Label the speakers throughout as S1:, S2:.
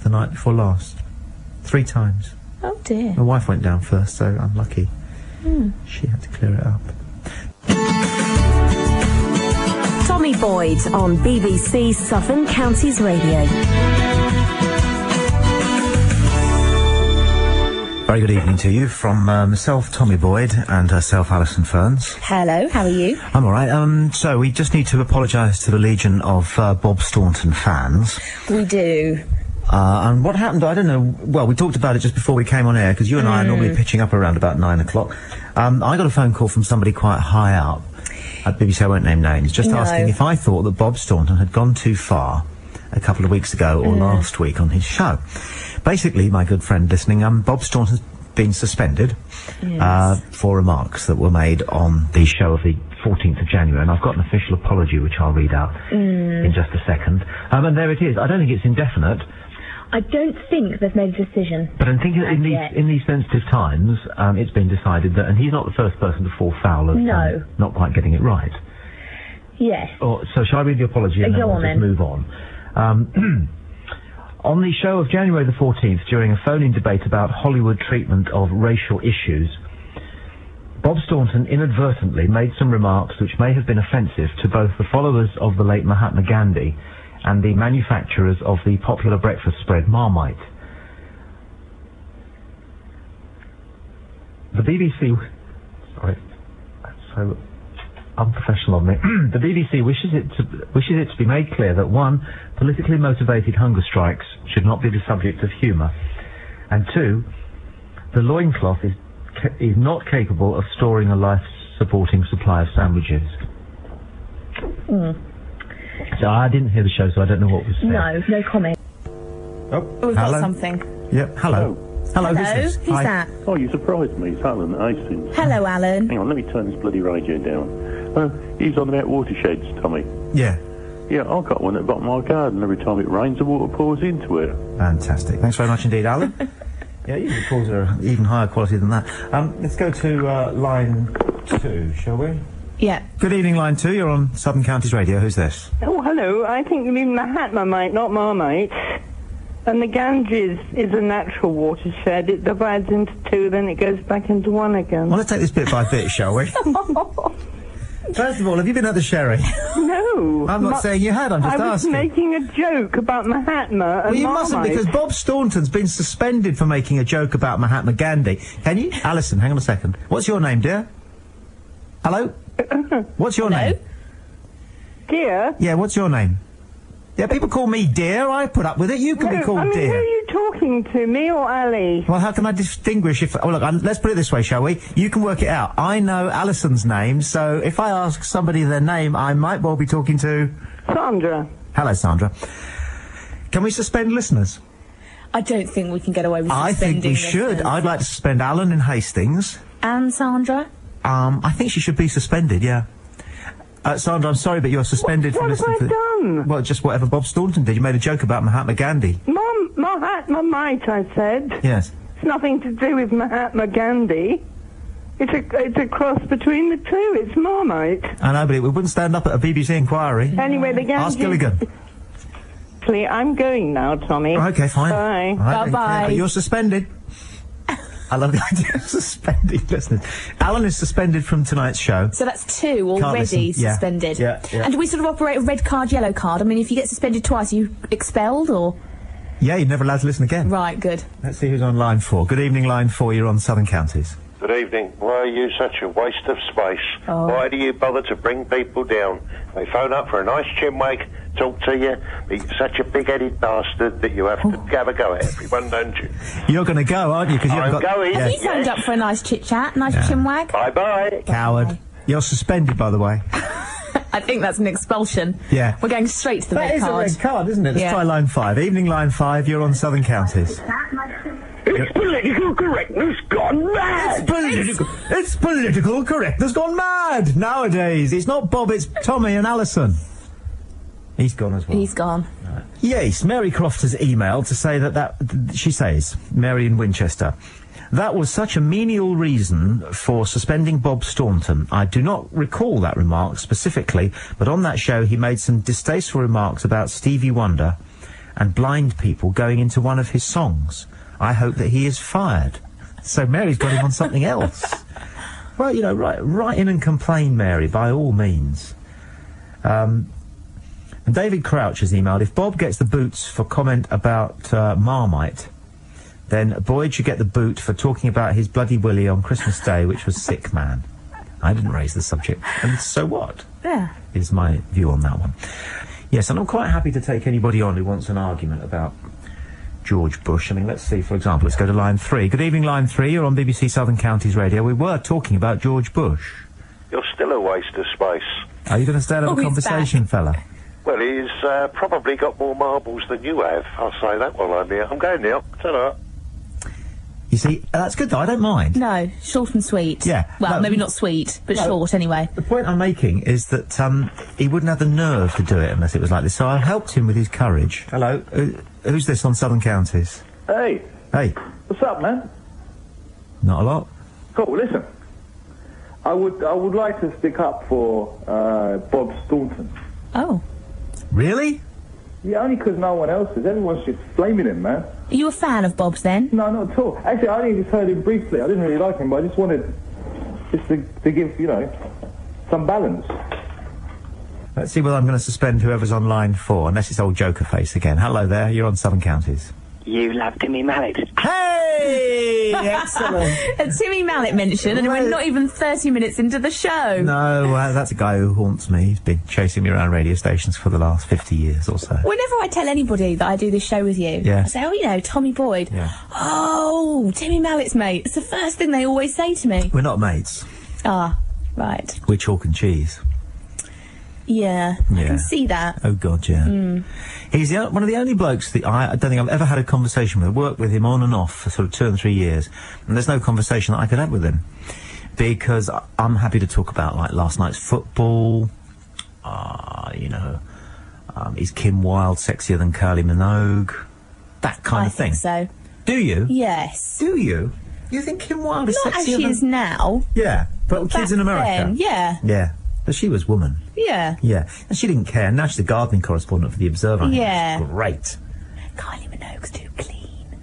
S1: the night before last. 3 times.
S2: Oh dear.
S1: My wife went down first, so unlucky. She had to clear it up.
S3: Tommy Boyds on BBC Southern Counties Radio.
S1: Very good evening to you from myself, Tommy Boyd, and herself, Allison Ferns.
S2: Hello, how are you?
S1: I'm all right. So we just need to apologise to the legion of Bob Staunton fans.
S2: We do.
S1: And what happened, I don't know, well, we talked about it just before we came on air, because you and I are normally pitching up around about 9 o'clock. I got a phone call from somebody quite high up at BBC, I won't name names, just asking if I thought that Bob Staunton had gone too far a couple of weeks ago or last week on his show. Basically, my good friend listening, Bob Staunton's been suspended for remarks that were made on the show of the 14th of January, and I've got an official apology which I'll read out in just a second. And there it is. I don't think it's indefinite.
S2: I don't think they've made a decision.
S1: But I think in these sensitive times, it's been decided that, and he's not the first person to fall foul of not quite getting it right.
S2: Yes.
S1: So shall I read the apology and then we'll just move on? On the show of January the 14th, during a phone-in debate about Hollywood treatment of racial issues, Bob Staunton inadvertently made some remarks which may have been offensive to both the followers of the late Mahatma Gandhi and the manufacturers of the popular breakfast spread Marmite. The BBC... Sorry, that's so unprofessional of me. The BBC wishes it to be made clear that 1, politically motivated hunger strikes should not be the subject of humour, and 2, the loincloth is not capable of storing a life-supporting supply of sandwiches. So I didn't hear the show, so I don't know what was said.
S2: No comment.
S1: Oh,
S2: we've got something.
S1: Yep, hello. Hello, who's this?
S2: Who's that?
S4: Oh, you surprised me. It's Alan at Hastings.
S2: Hello, Alan.
S4: Hang on, let me turn this bloody radio down. He's on about watersheds, Tommy.
S1: Yeah.
S4: Yeah, I've got one at the bottom of my garden. Every time it rains, the water pours into it.
S1: Fantastic. Thanks very much indeed, Alan. Yeah, usually calls are even higher quality than that. Let's go to line 2, shall we?
S2: Yeah.
S1: Good evening, line 2. You're on Southern Counties Radio. Who's this?
S5: Oh, hello. I think you mean Mahatma Mite, not Marmite. And the Ganges is a natural watershed. It divides into 2, then it goes back into 1 again.
S1: Well, let's take this bit by bit, shall we? First of all, have you been at the sherry?
S5: No.
S1: I'm not saying you had, I'm just asking.
S5: I was making a joke about Mahatma and
S1: Well, you
S5: Marmite.
S1: mustn't, because Bob Staunton's been suspended for making a joke about Mahatma Gandhi. Can you? Alison, hang on a second. What's your name, dear? Hello? What's your name?
S5: Dear?
S1: Yeah, what's your name? Yeah, people call me dear. I put up with it. You can be called dear.
S5: Who are you talking to, me or Ali?
S1: Well, how can I distinguish if... Oh, look, let's put it this way, shall we? You can work it out. I know Alison's name, so if I ask somebody their name, I might well be talking to...
S5: Sandra.
S1: Hello, Sandra. Can we suspend listeners?
S2: I don't think we can get away with suspending
S1: I think we
S2: listeners.
S1: should. I'd like to suspend Alan in Hastings.
S2: And Sandra?
S1: I think she should be suspended, yeah. Sandra, I'm sorry, but you're suspended from listening to...
S5: What have I done?
S1: Well, just whatever Bob Staunton did. You made a joke about Mahatma Gandhi.
S5: Mahatma Mite, I said.
S1: Yes.
S5: It's nothing to do with Mahatma Gandhi. It's a cross between the 2. It's Marmite.
S1: I know, but it wouldn't stand up at a BBC inquiry.
S5: Anyway, the Ganges...
S1: Ask Gilligan.
S5: I'm going now, Tommy.
S1: Okay, fine.
S5: Bye.
S1: Right,
S2: bye-bye.
S1: But you're suspended. I love the idea of suspending listeners. Alan is suspended from tonight's show.
S2: So that's 2 already suspended.
S1: Yeah.
S2: And do we sort of operate a red card, yellow card? I mean, if you get suspended twice, are you expelled, or...?
S1: Yeah, you're never allowed to listen again.
S2: Right, good.
S1: Let's see who's on line 4. Good evening, line 4. You're on Southern Counties.
S6: Good evening. Why are you such a waste of space?
S2: Oh.
S6: Why do you bother to bring people down? They phone up for a nice chinwag, talk to you, but you're such a big-headed bastard that you have to have a go at everyone, don't you?
S1: You're going to go, aren't you? Because
S6: I'm going.
S2: Have you phoned up for a nice chit-chat, nice chinwag?
S6: Bye-bye.
S1: Coward.
S2: Bye.
S1: You're suspended, by the way.
S2: I think that's an expulsion.
S1: Yeah.
S2: We're going straight to the red card.
S1: That is a red card, isn't it? Let's try line 5. Evening, line 5. You're on Southern Counties.
S7: It's political correctness gone mad!
S1: It's political correctness gone mad nowadays. It's not Bob, it's Tommy and Allison. He's gone as well.
S2: He's gone.
S1: Yes, Mary Croft has emailed to say she says, Mary in Winchester, that was such a menial reason for suspending Bob Staunton. I do not recall that remark specifically, but on that show he made some distasteful remarks about Stevie Wonder and blind people going into one of his songs. I hope that he is fired. So Mary's got him on something else. Well, you know, write in and complain, Mary, by all means. And David Crouch has emailed, if Bob gets the boots for comment about Marmite, then Boyd should get the boot for talking about his bloody willy on Christmas Day, which was sick, man. I didn't raise the subject. And so what?
S2: Yeah.
S1: Is my view on that one. Yes, and I'm quite happy to take anybody on who wants an argument about George Bush. I mean, let's see, for example, let's go to line 3. Good evening, line 3. You're on BBC Southern Counties Radio. We were talking about George Bush.
S6: You're still a waste of space.
S1: Are you going to stay and have a conversation, fella?
S6: Well, he's probably got more marbles than you have. I'll say that while I'm here. I'm going now. Ta-da.
S1: You see, that's good though, I don't mind.
S2: No, short and sweet.
S1: Yeah.
S2: Well,
S1: no,
S2: maybe not sweet, but short anyway.
S1: The point I'm making is that he wouldn't have the nerve to do it unless it was like this, so I helped him with his courage. Hello, who's this on Southern Counties?
S8: Hey.
S1: Hey.
S8: What's up, man?
S1: Not a lot.
S8: Cool, listen. I would like to stick up for Bob Staunton.
S2: Oh.
S1: Really?
S8: Yeah, only because no one else is. Everyone's just flaming him, man.
S2: Are you a fan of Bob's then?
S8: No, not at all. Actually, I only just heard him briefly. I didn't really like him, but I just wanted to give, you know, some balance.
S1: Let's see whether I'm going to suspend whoever's on line 4, unless it's old Joker Face again. Hello there, you're on Southern Counties.
S9: You love Timmy Mallet.
S1: Hey! Excellent.
S2: A Timmy Mallet mention, and we're not even 30 minutes into the show.
S1: No, that's a guy who haunts me. He's been chasing me around radio stations for the last 50 years or so.
S2: Whenever I tell anybody that I do this show with you, I say, oh, you know, Tommy Boyd.
S1: Yeah.
S2: Oh, Timmy Mallet's mate. It's the first thing they always say to me.
S1: We're not mates.
S2: Ah, right.
S1: We're chalk and cheese.
S2: Yeah, I can see that.
S1: Oh, God, yeah. He's one of the only blokes that I don't think I've ever had a conversation with. I worked with him on and off for sort of 2 and 3 years, and there's no conversation that I could have with him. Because I'm happy to talk about, like, last night's football, you know, is Kim Wilde sexier than Kylie Minogue? That kind of thing.
S2: I think so.
S1: Do you?
S2: Yes.
S1: Do you? You think Kim Wilde is sexier than...
S2: Not as she is now.
S1: Yeah, but kids in America.
S2: Then, yeah.
S1: Yeah. But she was woman.
S2: Yeah.
S1: Yeah. And she didn't care. Now she's the gardening correspondent for The Observer.
S2: Yeah.
S1: Great.
S2: Kylie Minogue's too clean.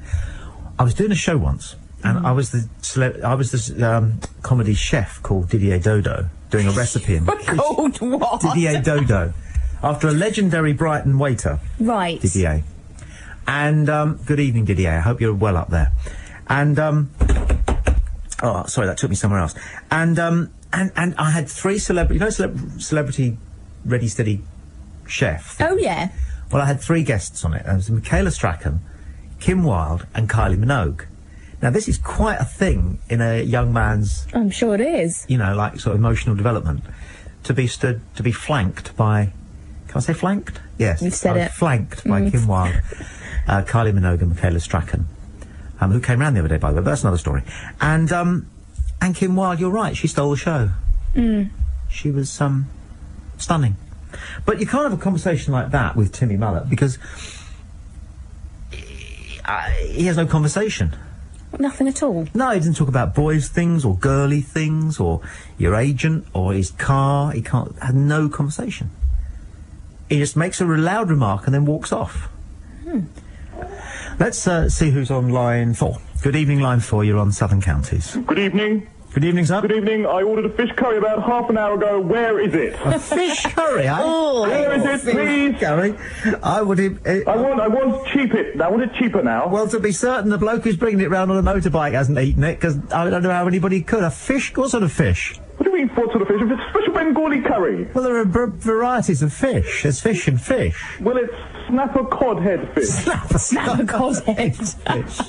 S1: I was doing a show once, and I was the comedy chef called Didier Dodo, doing a recipe in...
S2: Called what?
S1: Didier Dodo. After a legendary Brighton waiter.
S2: Right.
S1: Didier. And, good evening, Didier. I hope you're well up there. And, oh, sorry, that took me somewhere else. And I had 3 celebrity ready steady chef.
S2: Oh yeah.
S1: Well, I had 3 guests on it. It was Michaela Strachan, Kim Wilde, and Kylie Minogue. Now, this is quite a thing in a young man's...
S2: I'm sure it is.
S1: You know, like, sort of emotional development. To be flanked by... Can I say flanked? Yes.
S2: You've said it.
S1: Flanked by Kim Wilde, Kylie Minogue, and Michaela Strachan, who came round the other day, by the way, but that's another story. And Kim Wilde, you're right, she stole the show. She was, stunning. But you can't have a conversation like that with Timmy Mallet, because he has no conversation.
S2: Nothing at all.
S1: No, he doesn't talk about boys' things, or girly things, or your agent, or his car. He can't have no conversation. He just makes a loud remark and then walks off. Let's see who's on line 4. Good evening, line 4. You're on Southern Counties.
S8: Good evening.
S1: Good evening, sir.
S8: Good evening. I ordered a fish curry about half an hour ago. Where is it?
S1: A fish curry, eh?
S8: Oh, where is it, please?
S1: Curry. I want it cheaper now. Well, to be certain, the bloke who's bringing it round on a motorbike hasn't eaten it, because I don't know how anybody could. A fish? What sort of fish?
S8: What do you mean, what sort of fish? It's special Bengali curry.
S1: Well, there are varieties of fish. There's fish and fish.
S8: Well, it's snapper cod head fish.
S2: Snapper cod head
S8: fish.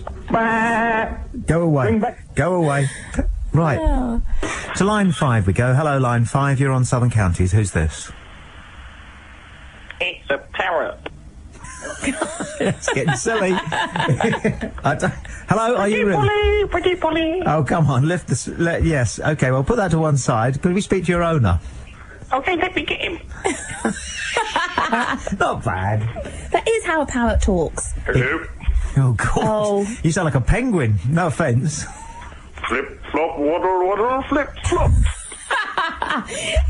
S1: Go away.
S8: Bring back.
S1: Go away. Right.
S2: Yeah.
S1: To line 5 we go. Hello, line 5. You're on Southern Counties. Who's this?
S9: It's a parrot.
S1: It's getting silly. Hello, are you in?
S9: Pretty Polly.
S1: Oh, come on, lift the... yes, OK, well, put that to one side. Could we speak to your owner?
S9: OK, let me get him.
S1: Not bad.
S2: That is how a parrot talks.
S8: Hello.
S1: Oh, God.
S2: Oh.
S1: You sound like a penguin. No offence.
S8: Flip, flop, water, flip, flop.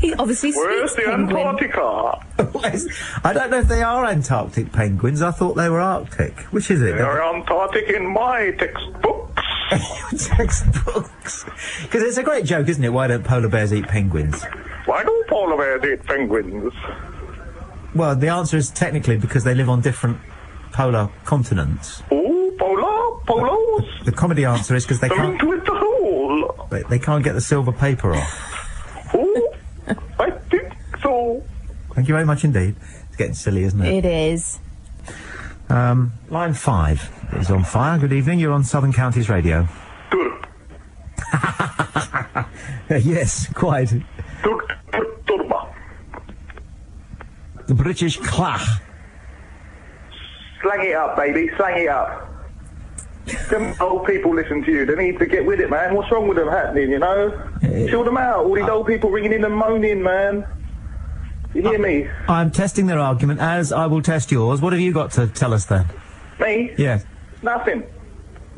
S2: He obviously
S7: Where's
S2: speaks
S7: the
S2: penguin.
S7: Antarctica?
S1: I don't know if they are Antarctic penguins. I thought they were Arctic. Which is it?
S7: They're Antarctic in my textbooks.
S1: Textbooks. Because it's a great joke, isn't it? Why don't polar bears eat penguins?
S7: Why do polar bears eat penguins?
S1: Well, the answer is technically because they live on different polar continents.
S7: Oh, polos.
S1: The comedy answer is because they
S7: Come
S1: can't.
S7: into it the hole.
S1: They can't get the silver paper off.
S7: Oh, I think so.
S1: Thank you very much indeed. It's getting silly, isn't it?
S2: It is.
S1: Line 5 is on fire. Good evening. You're on Southern Counties Radio.
S7: Good.
S1: Yes, quite.
S7: Turba.
S1: The British clash.
S8: Slang it up, baby. Slang it up. Them old people listen to you. They need to get with it, man. What's wrong with them happening, you know? Chill them out. All these old people ringing in and moaning, man. You hear me?
S1: I'm testing their argument, as I will test yours. What have you got to tell us then?
S8: Me?
S1: Yes.
S8: Nothing.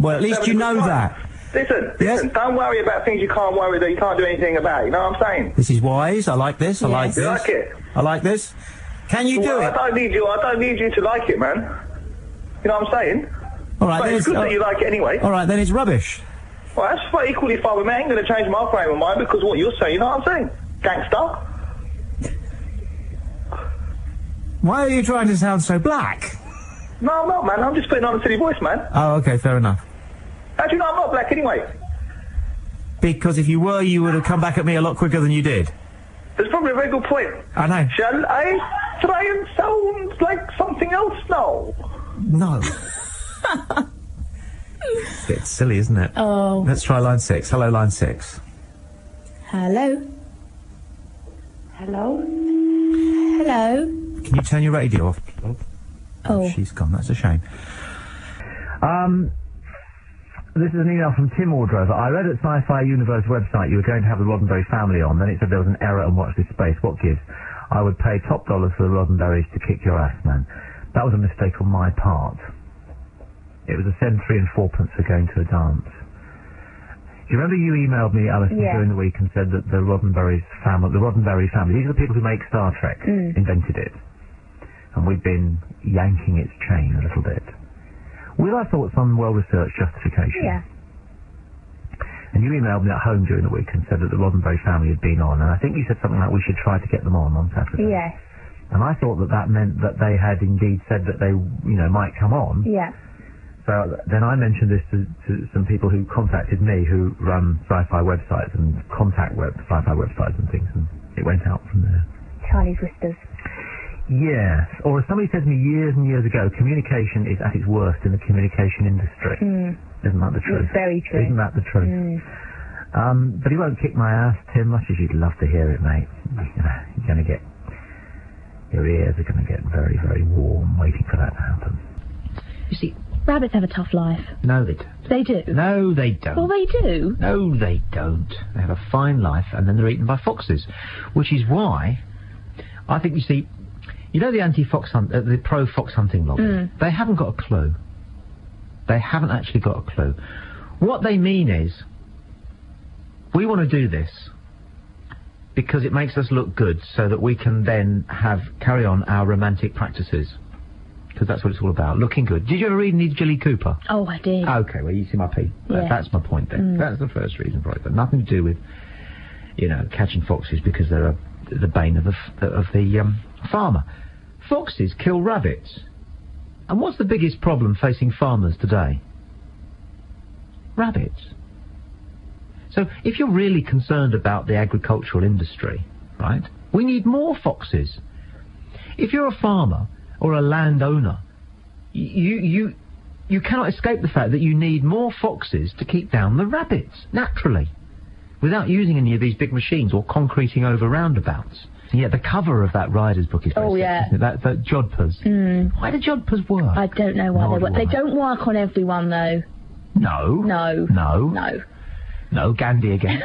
S1: Well, at least you know that.
S8: Listen,
S1: Yes?
S8: don't worry about things you can't worry that you can't do anything about. You know what I'm saying?
S1: This is wise. I like this. I like
S2: Yes.
S1: this.
S8: You like it?
S1: I like this. Can you do
S8: Well,
S1: it?
S8: I don't need you to like it, man. You know what I'm saying?
S1: All right,
S8: But
S1: then
S8: it's good that you like it anyway.
S1: all right, then it's rubbish.
S8: Well, that's quite equally fine with me. I ain't going to change my frame of mind because of what you're saying. You know what I'm saying? Gangster.
S1: Why are you trying to sound so black?
S8: No, I'm not, man. I'm just putting on a silly voice, man.
S1: Oh, okay, fair enough.
S8: How do you know I'm not black anyway?
S1: Because if you were, you would have come back at me a lot quicker than you did.
S8: That's probably a very good point.
S1: I know.
S8: Shall I try and sound like something else now?
S1: No. It's a bit silly, isn't it?
S2: Oh.
S1: Let's try line 6. Hello, line 6.
S2: Hello.
S5: Hello?
S2: Hello.
S1: Can you turn your radio off?
S2: Oh.
S1: She's gone. That's a shame. This is an email from Tim Aldrover. I read at Sci-Fi Universe website you were going to have the Roddenberry family on. Then it said there was an error and watch this space. What gives? I would pay top dollars for the Roddenberrys to kick your ass, man. That was a mistake on my part. It was a cent 3 and 4 pence for going to a dance. Do you remember you emailed me, Allison, during the week and said that the Roddenberry family, these are the people who make Star Trek, invented it. And we've been yanking its chain a little bit. With, I thought, some well-researched justification.
S2: Yeah.
S1: And you emailed me at home during the week and said that the Roddenberry family had been on, and I think you said something like we should try to get them on Saturday.
S2: Yes.
S1: And I thought that meant that they had indeed said that they, might come on.
S2: Yeah.
S1: So then I mentioned this to some people who contacted me who run sci-fi websites and sci-fi websites and things, and it went out from there.
S2: Charlie's Whispers.
S1: Yes, or as somebody said to me years and years ago, communication is at its worst in the communication industry. Isn't that the truth?
S2: It's very true.
S1: Isn't that the truth? But he won't kick my ass, Tim, much as you'd love to hear it, mate. You're going to get... Your ears are going to get very, very warm waiting for that to happen.
S2: You see, rabbits have a tough life.
S1: No, they don't.
S2: They do?
S1: No, they don't.
S2: Well, they do.
S1: No, they don't. They have a fine life, and then they're eaten by foxes. Which is why, I think, you see... You know the anti-fox the pro-fox hunting lobby? They haven't got a clue. They haven't actually got a clue. What they mean is, we want to do this because it makes us look good so that we can then carry on our romantic practices. Because that's what it's all about, looking good. Did you ever read Need Jilly Cooper?
S2: Oh, I did.
S1: Okay, well, you see my P.
S2: Yeah.
S1: That's my point then. That's the first reason for it. But nothing to do with, catching foxes because they're the bane of the farmer. Foxes kill rabbits. And what's the biggest problem facing farmers today? Rabbits. So if you're really concerned about the agricultural industry, right, we need more foxes. If you're a farmer or a landowner, you cannot escape the fact that you need more foxes to keep down the rabbits, naturally, without using any of these big machines or concreting over roundabouts. Yeah, the cover of that Riders book is very sick, isn't it? That jodhpurs. Why do jodhpurs work?
S2: I don't know why they work. They don't work on everyone, though.
S1: No.
S2: No.
S1: No.
S2: No.
S1: No, Gandhi again,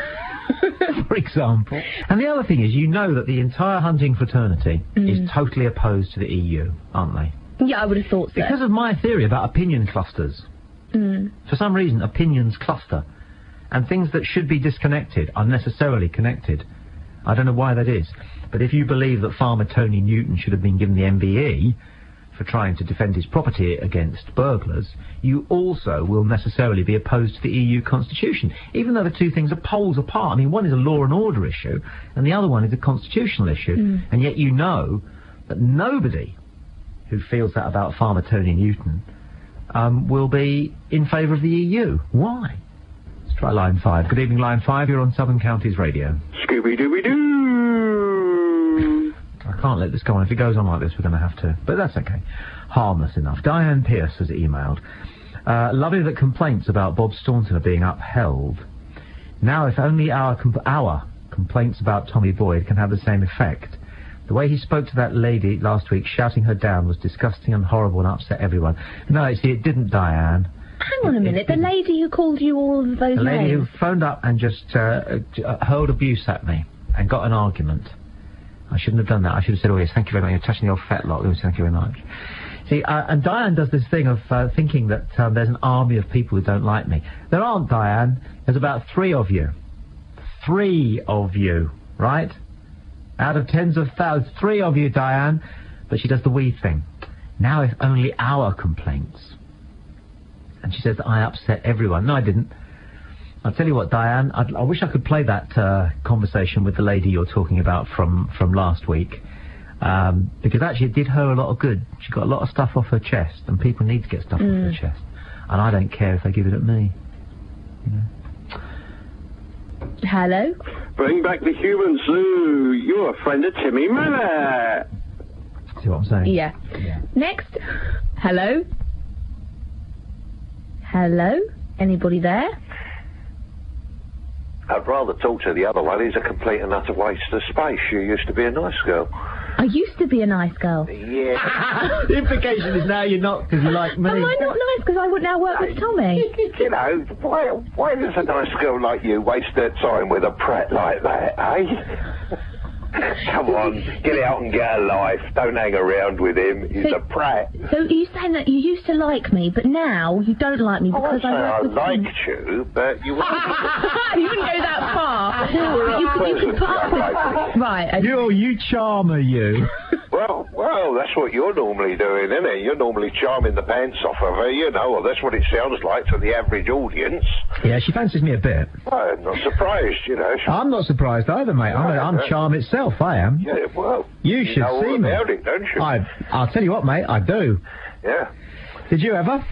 S1: for example. And the other thing is, that the entire hunting fraternity is totally opposed to the EU, aren't they?
S2: Yeah, I would have thought so.
S1: Because of my theory about opinion clusters. For some reason, opinions cluster. And things that should be disconnected are necessarily connected. I don't know why that is. But if you believe that Farmer Tony Newton should have been given the MBE for trying to defend his property against burglars, you also will necessarily be opposed to the EU Constitution, even though the two things are poles apart. I mean, one is a law and order issue, and the other one is a constitutional issue, and yet you know that nobody who feels that about Farmer Tony Newton will be in favour of the EU. Why? Let's try line 5. Good evening, line 5. You're on Southern Counties Radio.
S7: Scooby-Dooby-Doo!
S1: I can't let this go on. If it goes on like this, we're going to have to. But that's okay. Harmless enough. Diane Pierce has emailed. Lovely that complaints about Bob Staunton are being upheld. Now, if only our complaints about Tommy Boyd can have the same effect. The way he spoke to that lady last week, shouting her down, was disgusting and horrible and upset everyone. No, see, it didn't, Diane.
S2: Hang on a minute. The lady who called you all of those names?
S1: The lady who phoned up and just hurled abuse at me and got an argument. I shouldn't have done that. I should have said, oh, yes, thank you very much. You're touching the old fat lot. Oh, thank you very much. See, and Diane does this thing of thinking that there's an army of people who don't like me. There aren't, Diane. There's about 3 of you. 3 of you, right? Out of tens of thousands. 3 of you, Diane. But she does the we thing. Now, if only our complaints. And she says that I upset everyone. No, I didn't. I'll tell you what, Diane, I wish I could play that conversation with the lady you're talking about from last week. Because actually it did her a lot of good. She got a lot of stuff off her chest, and people need to get stuff off their chest. And I don't care if they give it at me. You know?
S2: Hello?
S7: Bring back the human zoo. You're a friend of Timmy Mallet.
S1: See what I'm saying?
S2: Yeah. Next. Hello? Hello? Anybody there?
S6: I'd rather talk to the other one. He's a complete and utter waste of space. You used to be a nice girl.
S2: I used to be a nice girl.
S6: Yeah.
S1: The implication is now you're not because you like me.
S2: Am I not nice because I would now work with Tommy?
S6: You know, why does a nice girl like you waste her time with a prat like that, eh? Come on, get out and get a life. Don't hang around with him. He's a prat.
S2: So are you saying that you used to like me, but now you don't like me because I work with him?
S6: liked you, but you wouldn't...
S2: You wouldn't go that far. You can put up with... Right.
S1: You charmer, you.
S6: Well, that's what you're normally doing, isn't it? You're normally charming the pants off of her, you know, or that's what it sounds like to the average audience.
S1: Yeah, she fancies me a bit.
S6: Well, I'm not surprised, you know.
S1: I'm not surprised either, mate. I'm charm itself, I am.
S6: Yeah, well...
S1: You should
S6: know
S1: see
S6: all
S1: me.
S6: about it, don't you?
S1: I'll tell you what, mate, I do.
S6: Yeah.
S1: Did you ever?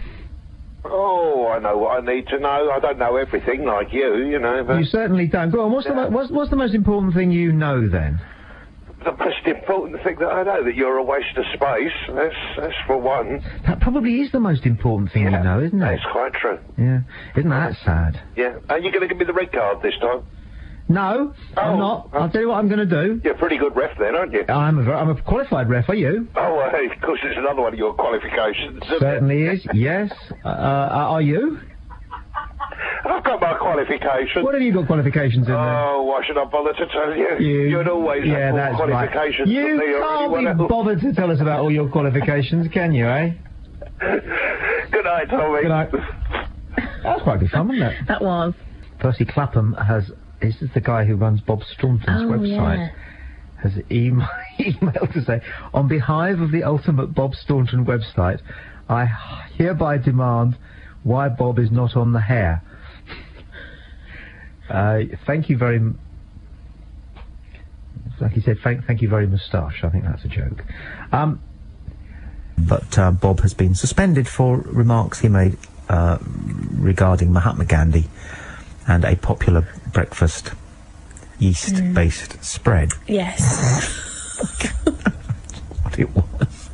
S6: Oh, I know what I need to know. I don't know everything like you know, but...
S1: You certainly don't. Go on, what's the most important thing you know, then?
S6: The most important thing that I know, that you're a waste of space. That's for one.
S1: That probably is the most important thing you know, isn't it?
S6: That's quite true.
S1: Yeah. Isn't that sad?
S6: Yeah. Are you going to give me the red card this time?
S1: No, I'm not. I'll tell you what I'm going to do.
S6: You're a pretty good ref then, aren't you?
S1: I'm a qualified ref, are you?
S6: Oh, of course, it's another one of your qualifications.
S1: Certainly is, yes. Are you?
S6: I've got my qualifications.
S1: What have you got qualifications in there?
S6: Oh, why should I bother to tell you? You'd always have more qualifications than me.
S1: You can't be bothered to tell us about all your qualifications, can you, eh?
S6: Good night, Tommy.
S1: Good night. That was quite good fun, wasn't it?
S2: That was.
S1: Percy Clapham this is the guy who runs Bob Staunton's website, has emailed to say, on behalf of the ultimate Bob Staunton website, I hereby demand why Bob is not on the hair. Thank you very... Like he said, thank you very moustache. I think that's a joke. But Bob has been suspended for remarks he made regarding Mahatma Gandhi and a popular breakfast yeast-based spread.
S2: Yes.
S1: What it was.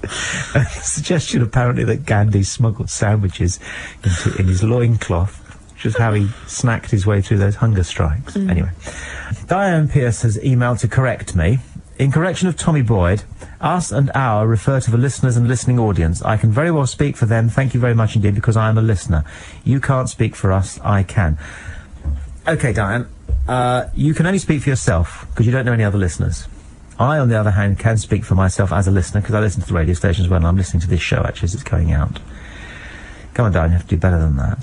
S1: A suggestion apparently that Gandhi smuggled sandwiches in his loincloth, which is how he snacked his way through those hunger strikes. Anyway, Diane Pierce has emailed to correct me. In correction of Tommy Boyd, us and our refer to the listeners and listening audience. I can very well speak for them, thank you very much indeed, because I am a listener. You can't speak for us, I can. OK, Diane, you can only speak for yourself, because you don't know any other listeners. I, on the other hand, can speak for myself as a listener, because I listen to the radio station as well, and I'm listening to this show, actually, as it's going out. Come on, Diane, you have to do better than that.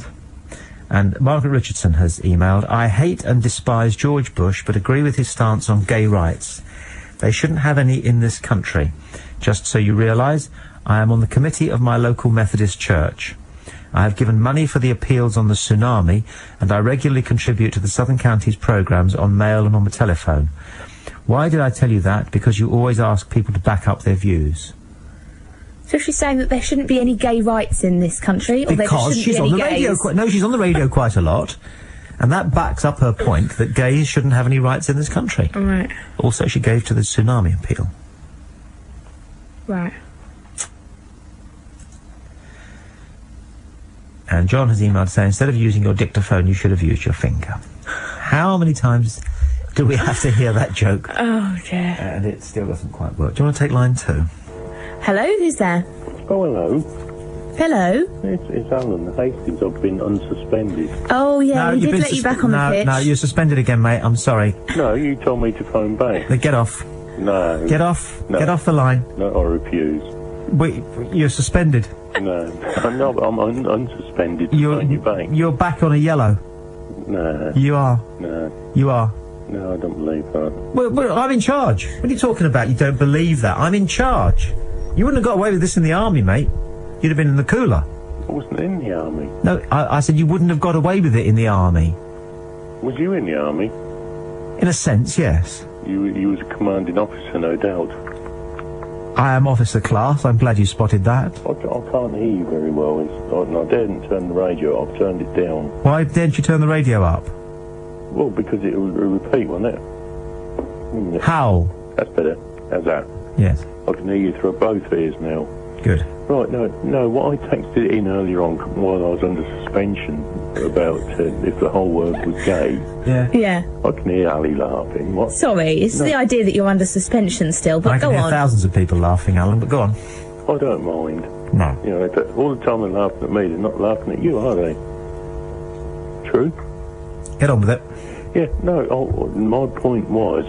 S1: And Margaret Richardson has emailed, I hate and despise George Bush, but agree with his stance on gay rights. They shouldn't have any in this country. Just so you realise, I am on the committee of my local Methodist church. I have given money for the appeals on the tsunami, and I regularly contribute to the Southern Counties programmes on mail and on the telephone. Why did I tell you that? Because you always ask people to back up their views.
S2: So she's saying that there shouldn't be any gay rights in this country, or
S1: because she's on the radio. No, she's on the radio quite a lot, and that backs up her point that gays shouldn't have any rights in this country.
S2: Right.
S1: Also, she gave to the tsunami appeal.
S2: Right.
S1: And John has emailed saying, instead of using your dictaphone, you should have used your finger. How many times do we have to hear that joke?
S2: Oh, dear.
S1: And it still doesn't quite work. Do you want to take line 2?
S2: Hello, who's there?
S4: Oh, hello.
S2: Hello?
S4: It's Alan Hastings. I've been unsuspended.
S2: Oh, yeah, he did let you back on the pitch.
S1: No, you're suspended again, mate. I'm sorry.
S4: No, you told me to phone back.
S1: Then get off.
S4: No.
S1: Get off.
S4: No.
S1: Get off the line.
S4: No, I refuse.
S1: Wait, you're suspended.
S4: No, I'm not. I'm unsuspended. Phone you back.
S1: You're back on a yellow.
S4: No.
S1: You are.
S4: No.
S1: You are.
S4: No, I don't believe that.
S1: Well, I'm in charge. What are you talking about? You don't believe that? I'm in charge. You wouldn't have got away with this in the army, mate. You'd have been in the cooler.
S4: I wasn't in the army.
S1: No, I said you wouldn't have got away with it in the army.
S4: Was you in the army?
S1: In a sense, yes.
S4: You was a commanding officer, no doubt.
S1: I am officer class. I'm glad you spotted that.
S4: I can't hear you very well. I didn't turn the radio up. I've turned it down.
S1: Why didn't you turn the radio up?
S4: Well, because it would repeat, wasn't it?
S1: How?
S4: That's better. How's that?
S1: Yes.
S4: I can hear you through both ears now.
S1: Good.
S4: Right, no, what I texted in earlier on while I was under suspension about if the whole world was gay.
S1: Yeah.
S2: Yeah.
S4: I can hear Ali laughing. What?
S2: Sorry, it's the idea that you're under suspension still, but
S1: I can
S2: go
S1: hear
S2: on.
S1: thousands of people laughing, Alan, but go on.
S4: I don't mind.
S1: No.
S4: You know, all the time they're laughing at me, they're not laughing at you, are they? True?
S1: Get on with it.
S4: Yeah, no, my point was,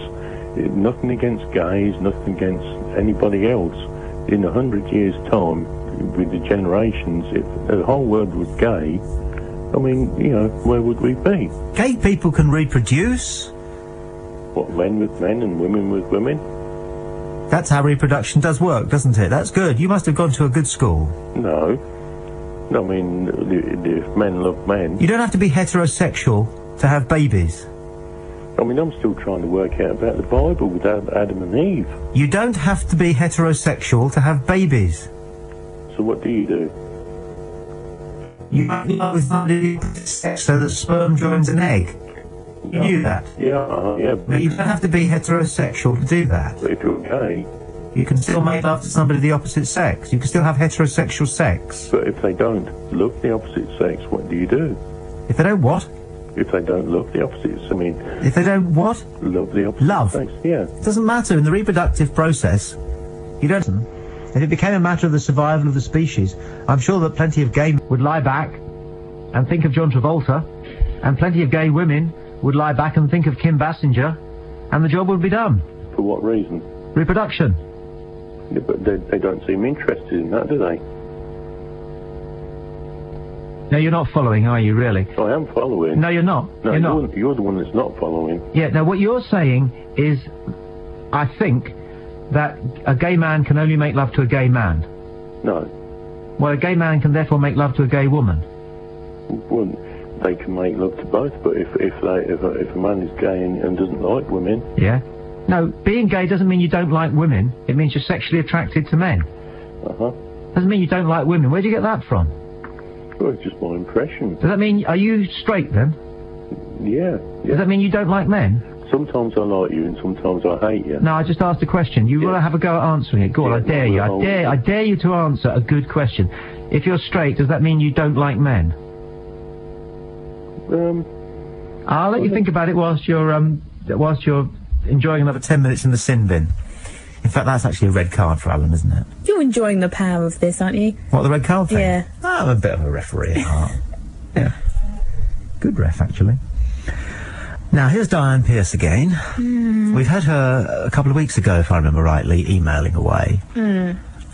S4: nothing against gays, nothing against anybody else. In 100 years' time, with the generations, if the whole world was gay, I mean, you know, where would we be?
S1: Gay people can reproduce.
S4: What, men with men and women with women?
S1: That's how reproduction does work, doesn't it? That's good. You must have gone to a good school.
S4: No. I mean, if men love men...
S1: You don't have to be heterosexual to have babies.
S4: I mean, I'm still trying to work out about the Bible with Adam and Eve.
S1: You don't have to be heterosexual to have babies.
S4: So what do you do?
S1: You make love with somebody sex so that sperm joins an egg. You knew that?
S4: Yeah.
S1: But you don't have to be heterosexual to do that.
S4: But if you're gay...
S1: You can still make love to somebody of the opposite sex. You can still have heterosexual sex.
S4: But if they don't love the opposite sex, what do you do?
S1: If they don't what?
S4: If they don't love the opposite, I mean...
S1: If they don't what?
S4: Love the opposite sex, yeah.
S1: It doesn't matter. In the reproductive process, you don't... If it became a matter of the survival of the species, I'm sure that plenty of gay men would lie back and think of John Travolta, and plenty of gay women would lie back and think of Kim Basinger, and the job would be done.
S4: For what reason?
S1: Reproduction.
S4: Yeah, but they don't seem interested in that, do they?
S1: No, you're not following, are you, really?
S4: I am following.
S1: No, you're not.
S4: No,
S1: you're not.
S4: You're the one that's not following.
S1: Yeah, now what you're saying is, I think, that a gay man can only make love to a gay man.
S4: No.
S1: Well, a gay man can therefore make love to a gay woman.
S4: Well, they can make love to both, but if a man is gay and doesn't like women...
S1: Yeah? No, being gay doesn't mean you don't like women. It means you're sexually attracted to men.
S4: Uh-huh.
S1: Doesn't mean you don't like women. Where'd you get that from?
S4: Well, it's just my impression.
S1: Does that mean... Are you straight, then?
S4: Yeah.
S1: Does that mean you don't like men?
S4: Sometimes I like you and sometimes I hate you.
S1: No, I just asked a question. You want to have a go at answering it. Go on, I dare you. I dare you to answer a good question. If you're straight, does that mean you don't like men? I'll let you think about it whilst you're enjoying another 10 minutes in the sin bin. In fact, that's actually a red card for Alan, isn't it?
S2: You're enjoying the power of this, aren't you?
S1: What, the red card thing?
S2: Yeah.
S1: I'm a bit of a referee at heart. Yeah. Good ref, actually. Now, here's Diane Pearce again. We've had her a couple of weeks ago, if I remember rightly, emailing away.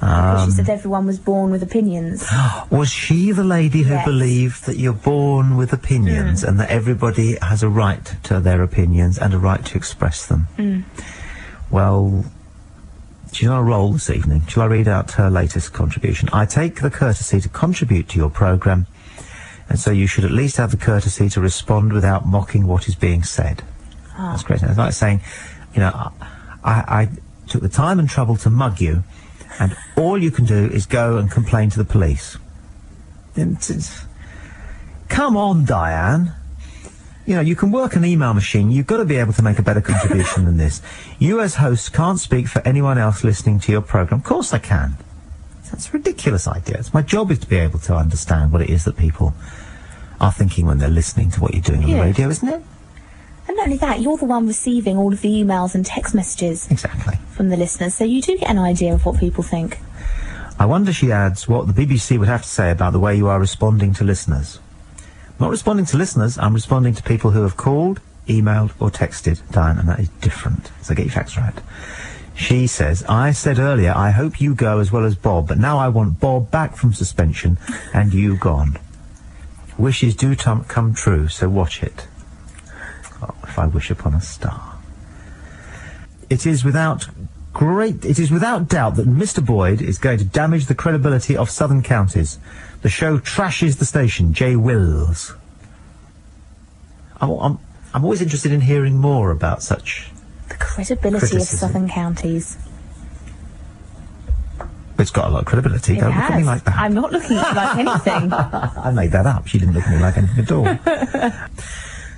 S2: Because she said everyone was born with opinions.
S1: Was she the lady who believed that you're born with opinions and that everybody has a right to their opinions and a right to express them? Well, she's on a roll this evening. Shall I read out her latest contribution? I take the courtesy to contribute to your programme, and so you should at least have the courtesy to respond without mocking what is being said. That's great. It's like saying, you know, I took the time and trouble to mug you, and all you can do is go and complain to the police. Come on, Diane. You know, you can work an email machine. You've got to be able to make a better contribution than this. You as host can't speak for anyone else listening to your programme. Of course I can. That's a ridiculous idea. It's my job is to be able to understand what it is that people are thinking when they're listening to what you're doing on the radio, isn't it?
S2: And not only that, you're the one receiving all of the emails and text messages from the listeners, so you do get an idea of what people think.
S1: I wonder, she adds, what the BBC would have to say about the way you are responding to listeners. Not responding to listeners, I'm responding to people who have called, emailed or texted, Diane, and that is different. So get your facts right. She says, I said earlier, I hope you go as well as Bob, but now I want Bob back from suspension and you gone. Wishes do come true, so watch it. Oh, if I wish upon a star. It is without doubt that Mr. Boyd is going to damage the credibility of Southern counties. The show trashes the station. J. Wills. I'm always interested in hearing more about such
S2: the credibility of Southern counties.
S1: It's got a lot of credibility. Don't look at me like that.
S2: I'm not looking at you like anything.
S1: I made that up. She didn't look at me like anything at all.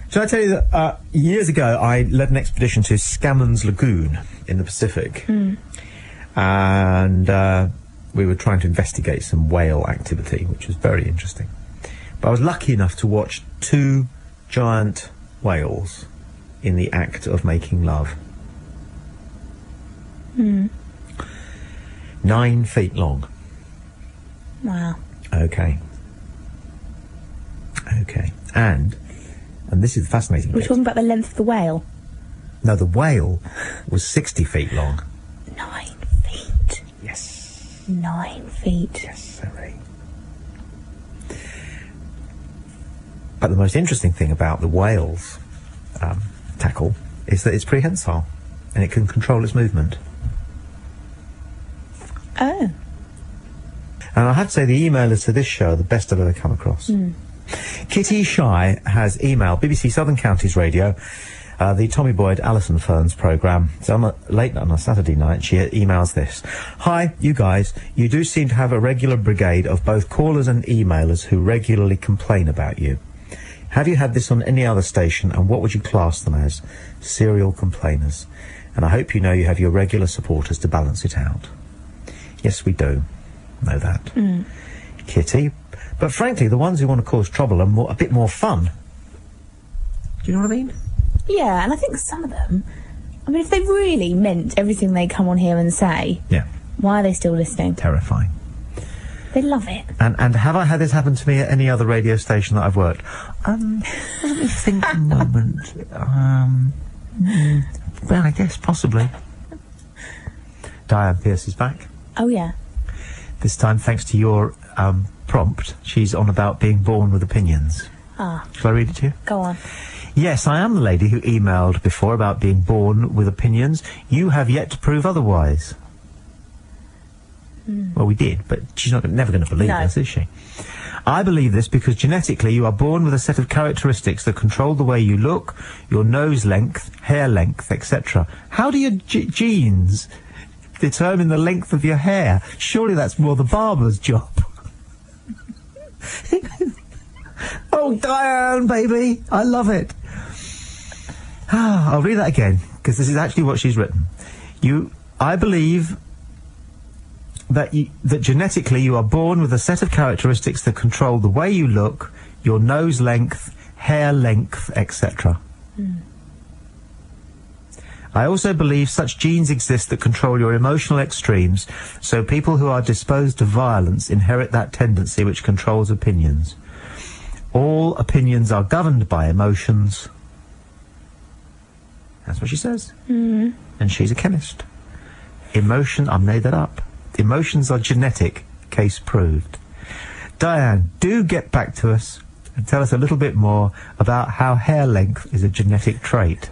S1: Shall I tell you that years ago I led an expedition to Scammons Lagoon in the Pacific, and we were trying to investigate some whale activity, which was very interesting. But I was lucky enough to watch 2 giant whales in the act of making love. 9 feet long.
S2: Wow.
S1: Okay. And this is the fascinating bit.
S2: We're talking about the length of the whale.
S1: No, the whale was 60 feet long.
S2: 9 feet.
S1: Yes.
S2: 9 feet.
S1: Yes, sorry. But the most interesting thing about the whale's tackle is that it's prehensile and it can control its movement.
S2: Oh.
S1: And I have to say the emailers to this show are the best I've ever come across. Kitty Shy has emailed BBC Southern Counties Radio, the Tommy Boyd Allison Ferns programme. So late on a Saturday night, she emails this. Hi, you guys. You do seem to have a regular brigade of both callers and emailers who regularly complain about you. Have you had this on any other station, and what would you class them as? Serial complainers. And I hope you know you have your regular supporters to balance it out. Yes, we do. Know that. Kitty. But frankly, the ones who want to cause trouble are a bit more fun. Do you know what I mean?
S2: Yeah, and I think some of them, I mean, if they really meant everything they come on here and say, why are they still listening?
S1: Terrifying.
S2: They love it.
S1: And have I had this happen to me at any other radio station that I've worked? Let me think a moment. Well, I guess possibly. Diane Pearce is back.
S2: Oh, yeah.
S1: This time, thanks to your prompt, she's on about being born with opinions. Shall I read it to you?
S2: Go on.
S1: Yes, I am the lady who emailed before about being born with opinions. You have yet to prove otherwise. Well, we did, but she's never going to believe us, is she? I believe this because genetically you are born with a set of characteristics that control the way you look, your nose length, hair length, etc. How do your genes determine the length of your hair? Surely that's more the barber's job. Oh, Diane, baby, I love it. I'll read that again, because this is actually what she's written. I believe that genetically you are born with a set of characteristics that control the way you look, your nose length, hair length, etc. I also believe such genes exist that control your emotional extremes, so people who are disposed to violence inherit that tendency which controls opinions. All opinions are governed by emotions. That's what she says. And she's a chemist. Emotion, I made that up. Emotions are genetic. Case proved. Diane, do get back to us and tell us a little bit more about how hair length is a genetic trait.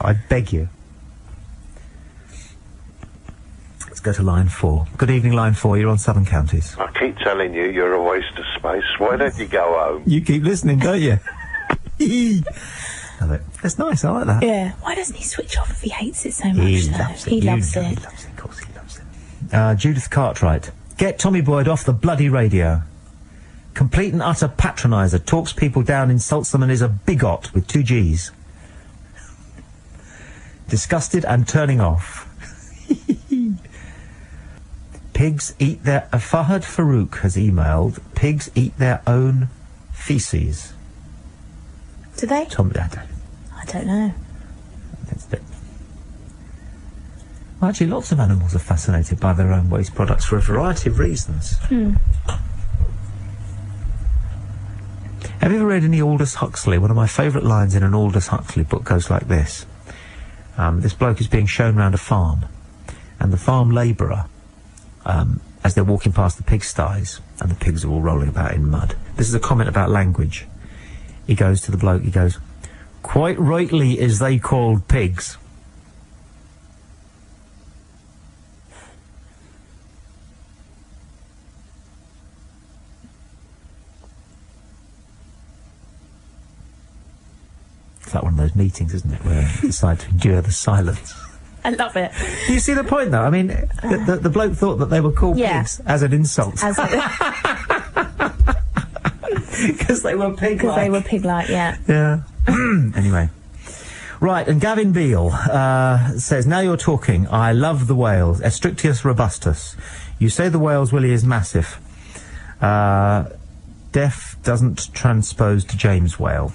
S1: I beg you. Let's go to line 4. Good evening, line 4. You're on Southern Counties.
S6: I keep telling you, you're a waste of space. Why don't you go home?
S1: You keep listening, don't you? Love it. That's nice. I like that.
S2: Yeah. Why doesn't he switch off if he hates it so much? He loves it.
S1: He loves it. Of course, he loves it. Judith Cartwright. Get Tommy Boyd off the bloody radio. Complete and utter patroniser. Talks people down, insults them, and is a bigot with 2 G's. Disgusted and turning off. Pigs eat their... Fahad Farouk has emailed, pigs eat their own feces.
S2: Do they? I don't know.
S1: Well, actually, lots of animals are fascinated by their own waste products for a variety of reasons. Have you ever read any Aldous Huxley? One of my favourite lines in an Aldous Huxley book goes like this. This bloke is being shown round a farm, and the farm labourer, as they're walking past the pigsties, and the pigs are all rolling about in mud. This is a comment about language. He goes to the bloke, he goes, "Quite rightly is they called pigs." It's like one of those meetings, isn't it, where you decide to endure the silence.
S2: I love it.
S1: Do you see the point, though? I mean, the bloke thought that they were called pigs as an insult. Because they were pig-like.
S2: Because they were pig-like, yeah.
S1: Yeah. Anyway. Right, and Gavin Beale says, now you're talking. I love the whales. Estrictius robustus. You say the whale's willy is massive. Deaf doesn't transpose to James whale.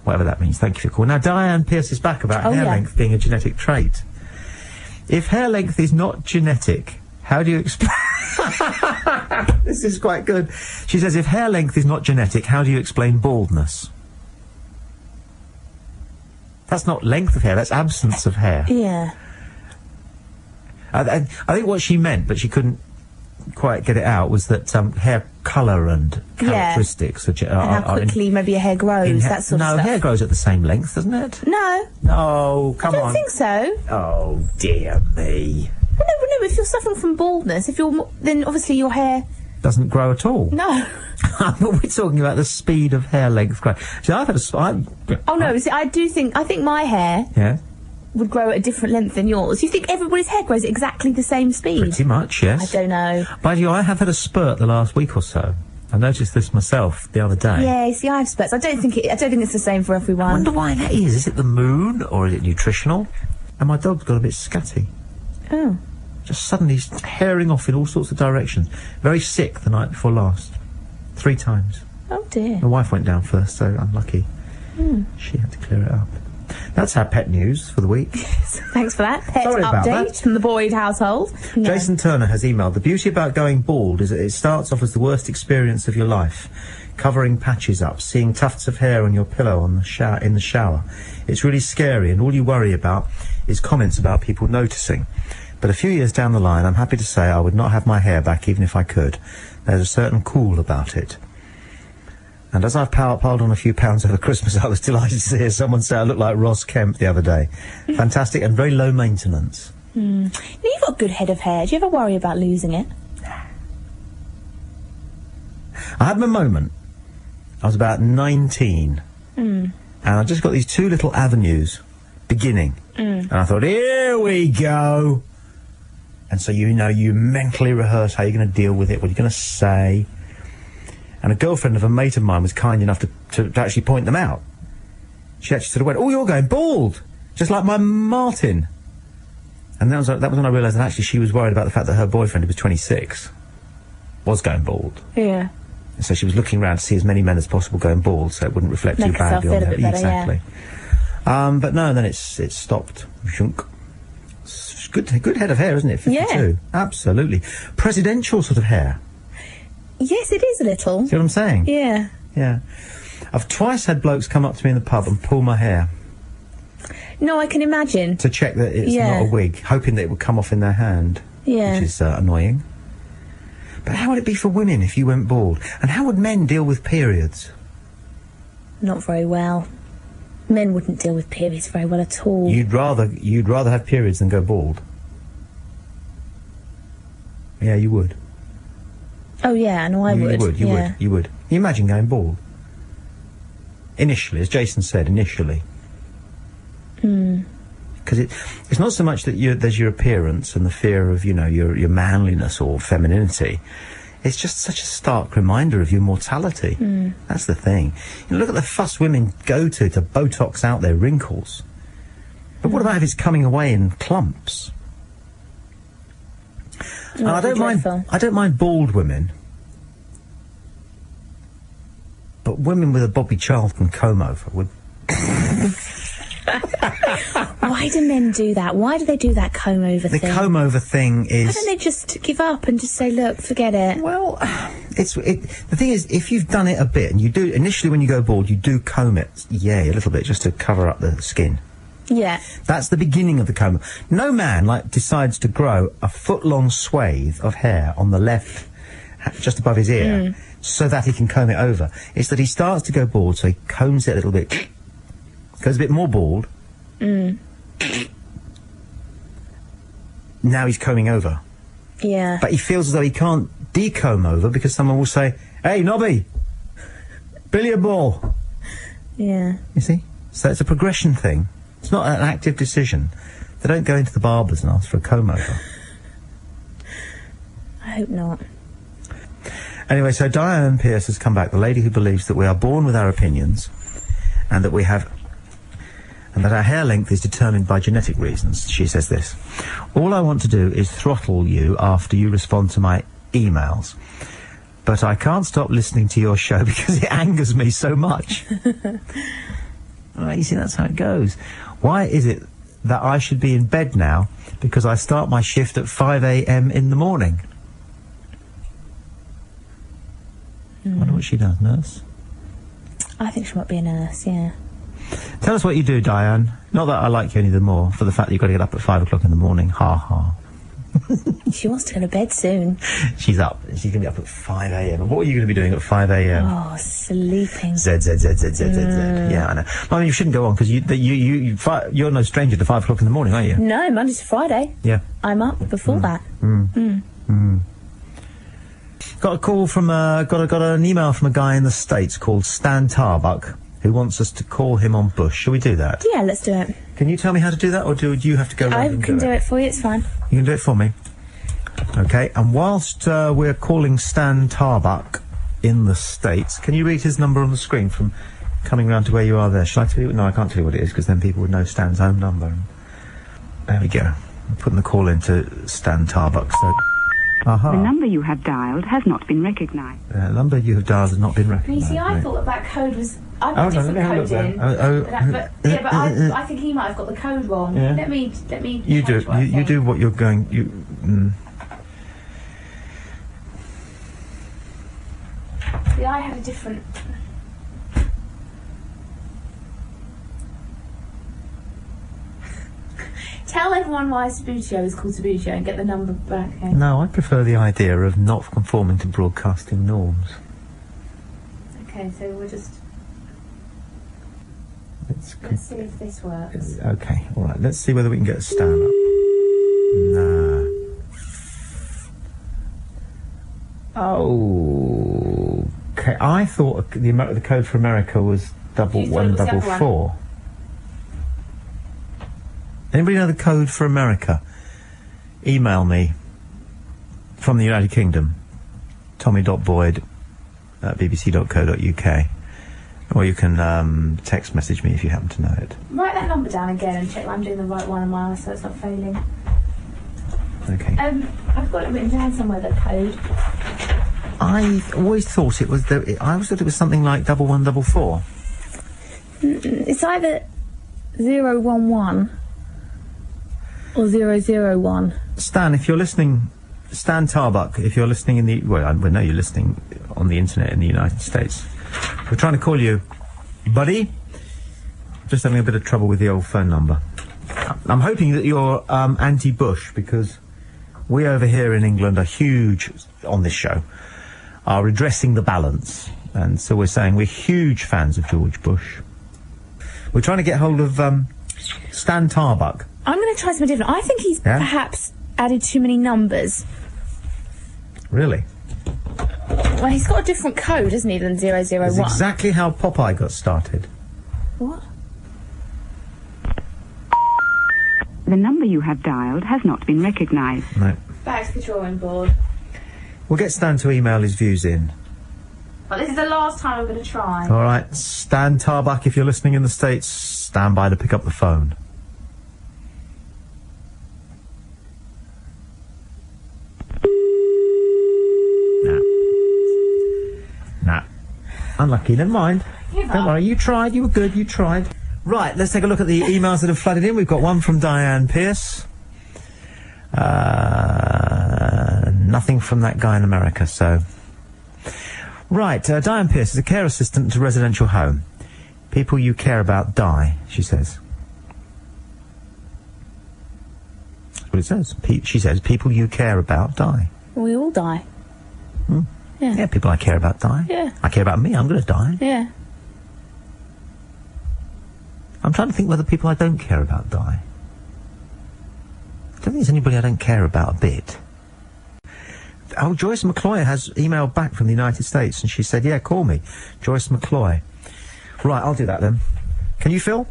S1: Whatever that means. Thank you for your call. Now, Diane Pearce is back about hair length being a genetic trait. If hair length is not genetic, how do you explain... This is quite good. She says, if hair length is not genetic, how do you explain baldness? That's not length of hair, that's absence of hair.
S2: Yeah.
S1: I think what she meant, but she couldn't quite get it out, was that hair colour and characteristics
S2: and how quickly maybe a hair grows, that sort of stuff.
S1: No, hair grows at the same length, doesn't it?
S2: No.
S1: No, come on.
S2: I don't think so.
S1: Oh, dear me.
S2: Well, no, if you're suffering from baldness, then obviously your hair...
S1: doesn't grow at all.
S2: No.
S1: But we're talking about the speed of hair length growth. See, I've had
S2: I think my hair would grow at a different length than yours. You think everybody's hair grows at exactly the same speed?
S1: Pretty much, yes.
S2: I don't know.
S1: By the way, I have had a spurt the last week or so. I noticed this myself the other day.
S2: Yeah, see, I have spurts. I don't think it's the same for everyone.
S1: I wonder why that is. Is it the moon, or is it nutritional? And my dog's got a bit scatty.
S2: Oh.
S1: Just suddenly hairing off in all sorts of directions. Very sick the night before last. 3 times.
S2: Oh dear.
S1: My wife went down first, so unlucky. She had to clear it up. That's our pet news for the week.
S2: Thanks for that. Pet update from the Boyd household. No.
S1: Jason Turner has emailed, the beauty about going bald is that it starts off as the worst experience of your life. Covering patches up, seeing tufts of hair on your pillow in the shower. It's really scary, and all you worry about is comments about people noticing. But a few years down the line, I'm happy to say I would not have my hair back even if I could. There's a certain cool about it. And as I've piled on a few pounds over Christmas, I was delighted to hear someone say I look like Ross Kemp the other day. Fantastic and very low maintenance.
S2: You've got a good head of hair. Do you ever worry about losing it?
S1: I had my moment. I was about 19. And I just got these 2 little avenues beginning. And I thought, here we go. And so, you mentally rehearse how you're going to deal with it, what you're going to say. And a girlfriend of a mate of mine was kind enough to actually point them out. She actually sort of went, oh, you're going bald, just like my Martin. And that was when I realised that actually she was worried about the fact that her boyfriend, who was 26, was going bald.
S2: Yeah.
S1: And so she was looking around to see as many men as possible going bald, so it wouldn't reflect too badly on them. Exactly. Yeah. But no, then it's stopped. Good head of hair, isn't it? 52. Yeah. Absolutely. Presidential sort of hair.
S2: Yes, it is a little.
S1: See what I'm saying?
S2: Yeah.
S1: Yeah. I've twice had blokes come up to me in the pub and pull my hair.
S2: No, I can imagine.
S1: To check that it's not a wig, hoping that it would come off in their hand.
S2: Yeah.
S1: Which is annoying. But how would it be for women if you went bald? And how would men deal with periods?
S2: Not very well. Men wouldn't deal with periods very well at all.
S1: You'd rather have periods than go bald? Yeah, you would.
S2: Oh, yeah, no, I would.
S1: You would. You imagine going bald? Initially, as Jason said, initially. Because it's not so much that there's your appearance and the fear of, your manliness or femininity. It's just such a stark reminder of your mortality. That's the thing. Look at the fuss women go to Botox out their wrinkles. But what about if it's coming away in clumps? And I don't mind bald women. But women with a Bobby Charlton comb over would...
S2: Why do men do that? Why do they do that comb over thing?
S1: The comb over thing is...
S2: Why don't they just give up and just say, look, forget it?
S1: Well, the thing is, if you've done it a bit, and you do, initially when you go bald, you do comb it, a little bit, just to cover up the skin.
S2: Yeah.
S1: That's the beginning of the comb. No man, decides to grow a foot-long swathe of hair on the left, just above his ear, so that he can comb it over. It's that he starts to go bald, so he combs it a little bit, goes a bit more bald. Now he's combing over.
S2: Yeah.
S1: But he feels as though he can't decomb over because someone will say, "Hey, Nobby, billiard ball."
S2: Yeah.
S1: You see? So it's a progression thing. It's not an active decision. They don't go into the barbers and ask for a comb over.
S2: I hope not.
S1: Anyway, so Diane Pearce has come back, the lady who believes that we are born with our opinions and that our hair length is determined by genetic reasons. She says this: all I want to do is throttle you after you respond to my emails. But I can't stop listening to your show because it angers me so much. Right, you see, that's how it goes. Why is it that I should be in bed now because I start my shift at 5 a.m. in the morning? I wonder what she does, nurse?
S2: I think she might be a nurse, yeah.
S1: Tell us what you do, Diane. Not that I like you any the more, for the fact that you've got to get up at 5 o'clock in the morning. Ha ha.
S2: She wants to go to bed soon.
S1: She's up. She's going to be up at 5 a.m. What are you going to be doing at 5 a.m.?
S2: Oh, sleeping.
S1: Z. Yeah, I know. I mean, you shouldn't go on, because you're no stranger to 5 o'clock in the morning, are you?
S2: No, Monday to Friday.
S1: Yeah.
S2: I'm up before that.
S1: Got a call from, got an email from a guy in the States called Stan Tarbuck, who wants us to call him on Bush. Shall we do that?
S2: Yeah, let's do it.
S1: Can you tell me how to do that, or do you have to go around and do it?
S2: I can do it for you, it's fine.
S1: You can do it for me? Okay, and whilst we're calling Stan Tarbuck in the States, can you read his number on the screen from coming round to where you are there? Shall I tell you? No, I can't tell you what it is, because then people would know Stan's home number. There we go. I'm putting the call into Stan Tarbuck, so... Aha.
S10: The number you have dialed has not been recognised.
S1: The number you have dialed has not been recognised.
S2: You see, I thought that code was... I put different code in. I think he might have got the code wrong.
S1: Yeah.
S2: Let me...
S1: You do. You do what you're going...
S2: See, I had a different... Tell everyone why Sabutio is called Sabutio and get the number back. Okay?
S1: No, I prefer the idea of not conforming to broadcasting norms.
S2: Okay, so we'll just... Let's see if this works.
S1: Okay, alright, let's see whether we can get a Stan up. Nah. Oh... Okay, I thought the code for America was 1144. Anybody know the code for America? Email me from the United Kingdom, tommy.boyd@bbc.co.uk, or you can text message me if you happen to know it.
S2: Write that number down again and check that I'm doing the right one on my eye so it's not failing.
S1: Okay.
S2: I've got it written down somewhere, the code.
S1: I always thought it was something like 1144.
S2: It's either 011 or 001.
S1: Stan, if you're listening, Stan Tarbuck, if you're listening in the... Well, we know you're listening on the internet in the United States. We're trying to call you, buddy. Just having a bit of trouble with the old phone number. I'm hoping that you're anti-Bush, because we over here in England are huge, on this show, are redressing the balance. And so we're saying we're huge fans of George Bush. We're trying to get hold of Stan Tarbuck.
S2: I'm going to try something different. I think he's perhaps added too many numbers.
S1: Really?
S2: Well, he's got a different code, hasn't he, than 001?
S1: That's exactly how Popeye got started.
S2: What?
S10: The number you have dialed has not been recognised.
S1: No.
S2: Back to the drawing board.
S1: We'll get Stan to email his views in.
S2: But this is the last time I'm going to try.
S1: All right, Stan Tarbuck, if you're listening in the States, stand by to pick up the phone. Nah. Unlucky, never mind. Don't worry, you tried, you were good, you tried. Right, let's take a look at the emails that have flooded in. We've got one from Diane Pierce. Nothing from that guy in America, so... Right, Diane Pierce is a care assistant at a residential home. People you care about die, she says. That's what it says. She says, people you care about die.
S2: We all die.
S1: Hmm? Yeah, people I care about die.
S2: Yeah.
S1: I care about me, I'm going to die.
S2: Yeah.
S1: I'm trying to think whether people I don't care about die. I don't think there's anybody I don't care about a bit. Oh, Joyce McCloy has emailed back from the United States, and she said, yeah, call me. Joyce McCloy. Right, I'll do that then. Can you, Phil?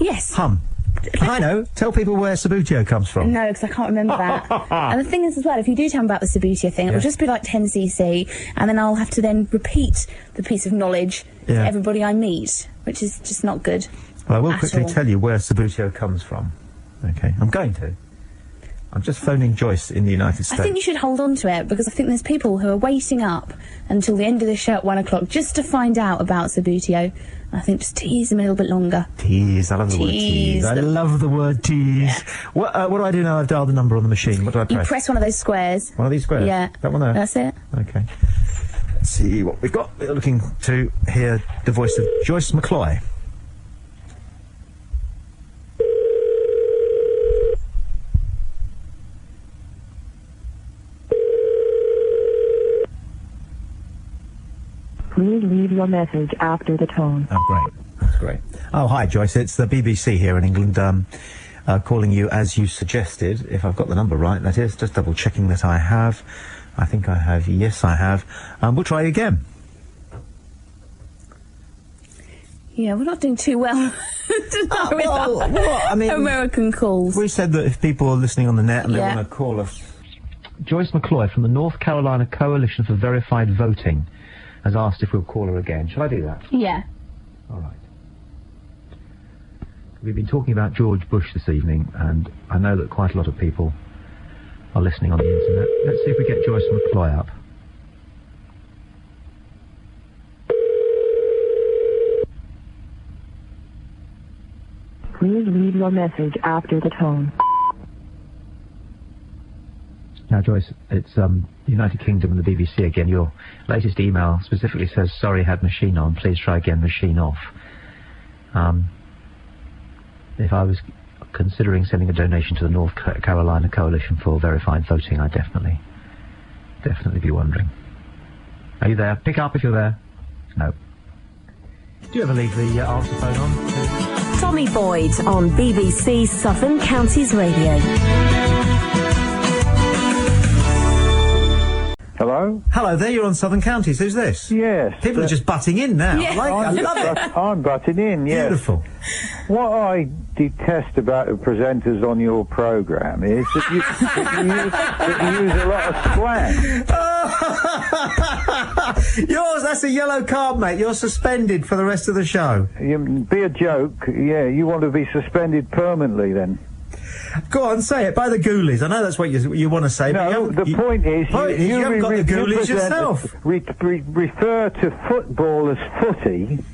S2: Yes.
S1: Hum. I know. Tell people where Sabutio comes from.
S2: No, because I can't remember that. And the thing is, as well, if you do tell me about the Sabutio thing, it'll just be like 10cc, and then I'll have to then repeat the piece of knowledge to everybody I meet, which is just not good.
S1: Well, I will quickly tell you where Sabutio comes from. Okay, I'm going to. I'm just phoning Joyce in the United States.
S2: I think you should hold on to it, because I think there's people who are waiting up until the end of the show at 1 o'clock just to find out about Sabutio. I think just tease them a little bit longer.
S1: Tease, I love the word tease. I love the word tease. Yeah. What do I do now I've dialed the number on the machine? What do I press?
S2: You press one of those squares.
S1: One of these squares?
S2: Yeah.
S1: That one there?
S2: That's it.
S1: Okay. Let's see what we've got. We're looking to hear the voice of Joyce McCloy.
S11: Please leave your message after the tone.
S1: Oh, great. That's great. Oh, hi, Joyce. It's the BBC here in England, calling you as you suggested, if I've got the number right, that is. Just double-checking that I have. I think I have. Yes, I have. We'll try again.
S2: Yeah, we're not doing too well tonight
S1: I mean,
S2: American calls.
S1: We said that if people are listening on the net and they want to call us... Joyce McCloy from the North Carolina Coalition for Verified Voting has asked if we'll call her again. Shall I do that?
S2: Yeah.
S1: All right. We've been talking about George Bush this evening, and I know that quite a lot of people are listening on the internet. Let's see if we get Joyce McCloy up.
S11: Please leave your message after the tone.
S1: Now, Joyce, it's United Kingdom and the BBC again. Your latest email specifically says, sorry, had machine on. Please try again, machine off. If I was considering sending a donation to the North Carolina Coalition for Verified Voting, I'd definitely be wondering. Are you there? Pick up if you're there. No. Do you ever leave the answer phone on?
S3: Tommy Boyds on BBC Southern Counties Radio.
S12: Hello?
S1: Hello there, you're on Southern Counties. Who's this?
S12: Yes.
S1: People are just butting in now.
S2: Yeah.
S1: I love it.
S12: I'm butting in, yes.
S1: Beautiful.
S12: What I detest about the presenters on your programme is that you use a lot of slang.
S1: That's a yellow card, mate. You're suspended for the rest of the show.
S12: Be a joke. Yeah, you want to be suspended permanently then.
S1: Go on, say it. By the ghoulies. I know that's what you want to say.
S12: No,
S1: but
S12: the point is...
S1: You haven't got the ghoulies yourself.
S12: Refer to football as footy,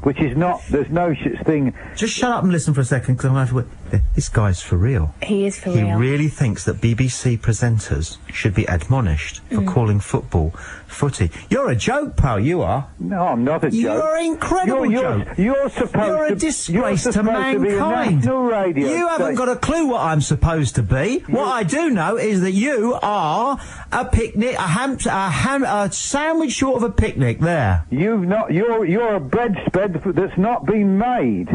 S12: which is not... There's no such thing...
S1: Just shut up and listen for a second, because I'm going to have to... This guy's for real.
S2: He is for
S1: He
S2: real.
S1: really thinks that BBC presenters should be admonished for calling football footy. You're a joke, pal, you are.
S12: No, I'm not a joke.
S1: You're an incredible joke.
S12: You're supposed
S1: You're a
S12: to...
S1: disgrace
S12: you're
S1: to
S12: supposed to be a
S1: mankind.
S12: national radio
S1: You haven't got a clue what I'm supposed to be. What I do know is that you are a picnic, a sandwich short of a picnic there.
S12: You're a bread spread that's not been made.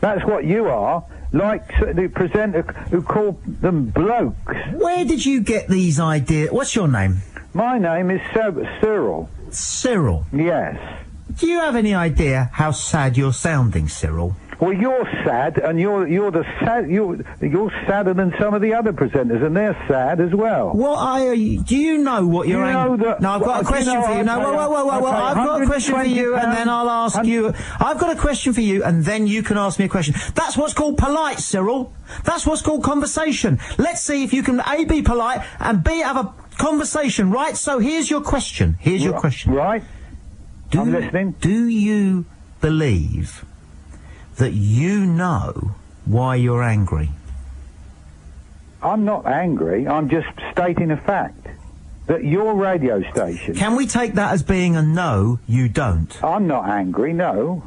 S12: That's what you are. Like the presenter who call them blokes.
S1: Where did you get these ideas? What's your name?
S12: My name is Cyril.
S1: Cyril?
S12: Yes.
S1: Do you have any idea how sad you're sounding, Cyril?
S12: Well, you're sad, and you're sadder than some of the other presenters, and they're sad as well.
S1: Do you know what you're... No, I've got a question for you. No, whoa. I've got a question for you, and then I'll ask you... I've got a question for you, and then you can ask me a question. That's what's called polite, Cyril. That's what's called conversation. Let's see if you can, A, be polite, and B, have a conversation, right? So here's your question.
S12: Right. I'm listening.
S1: Do you believe that you know why you're angry?
S12: I'm not angry. I'm just stating a fact. That your radio station...
S1: Can we take that as being a no, you don't?
S12: I'm not angry, no.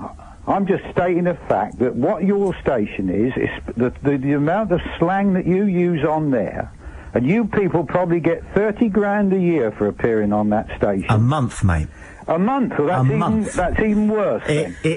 S12: I'm just stating a fact that what your station is the amount of slang that you use on there, and you people probably get 30 grand a year for appearing on that station.
S1: A month, mate.
S12: A month? Well, that's even worse.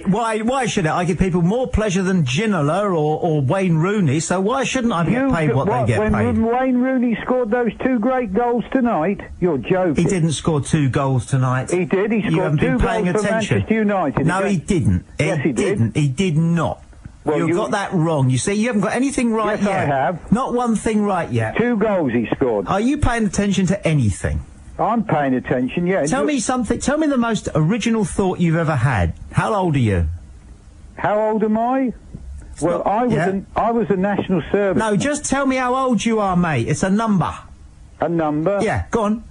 S1: Why should it? I give people more pleasure than Ginola or Wayne Rooney, so why shouldn't I get paid what they get paid?
S12: When Wayne Rooney scored those 2 great goals tonight, you're joking.
S1: He didn't score 2 goals tonight.
S12: He did. He scored 2 goals for Manchester United.
S1: No, he didn't.
S12: Yes, he did.
S1: He did not. Well, you got that wrong. You see, you haven't got anything right yet.
S12: Yes, I have.
S1: Not one thing right yet.
S12: 2 goals he scored.
S1: Are you paying attention to anything?
S12: I'm paying attention, yeah.
S1: Tell me something. Tell me the most original thought you've ever had. How old are you?
S12: How old am I? Well, I was a national service.
S1: No, just tell me how old you are, mate. It's a number.
S12: A number?
S1: Yeah, go on.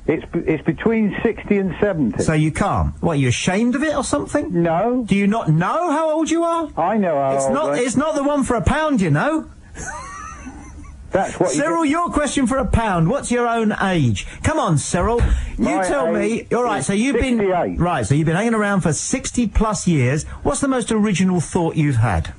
S12: It's between 60 and 70.
S1: So you can't? What, are you ashamed of it or something?
S12: No.
S1: Do you not know how old you are?
S12: I know how old I am.
S1: It's not the one for £1, you know.
S12: That's what
S1: Cyril, your question for £1. What's your own age? Come on, Cyril. You tell me. All right, so you've
S12: 68.
S1: so you've been hanging around for 60+ years. What's the most original thought you've had?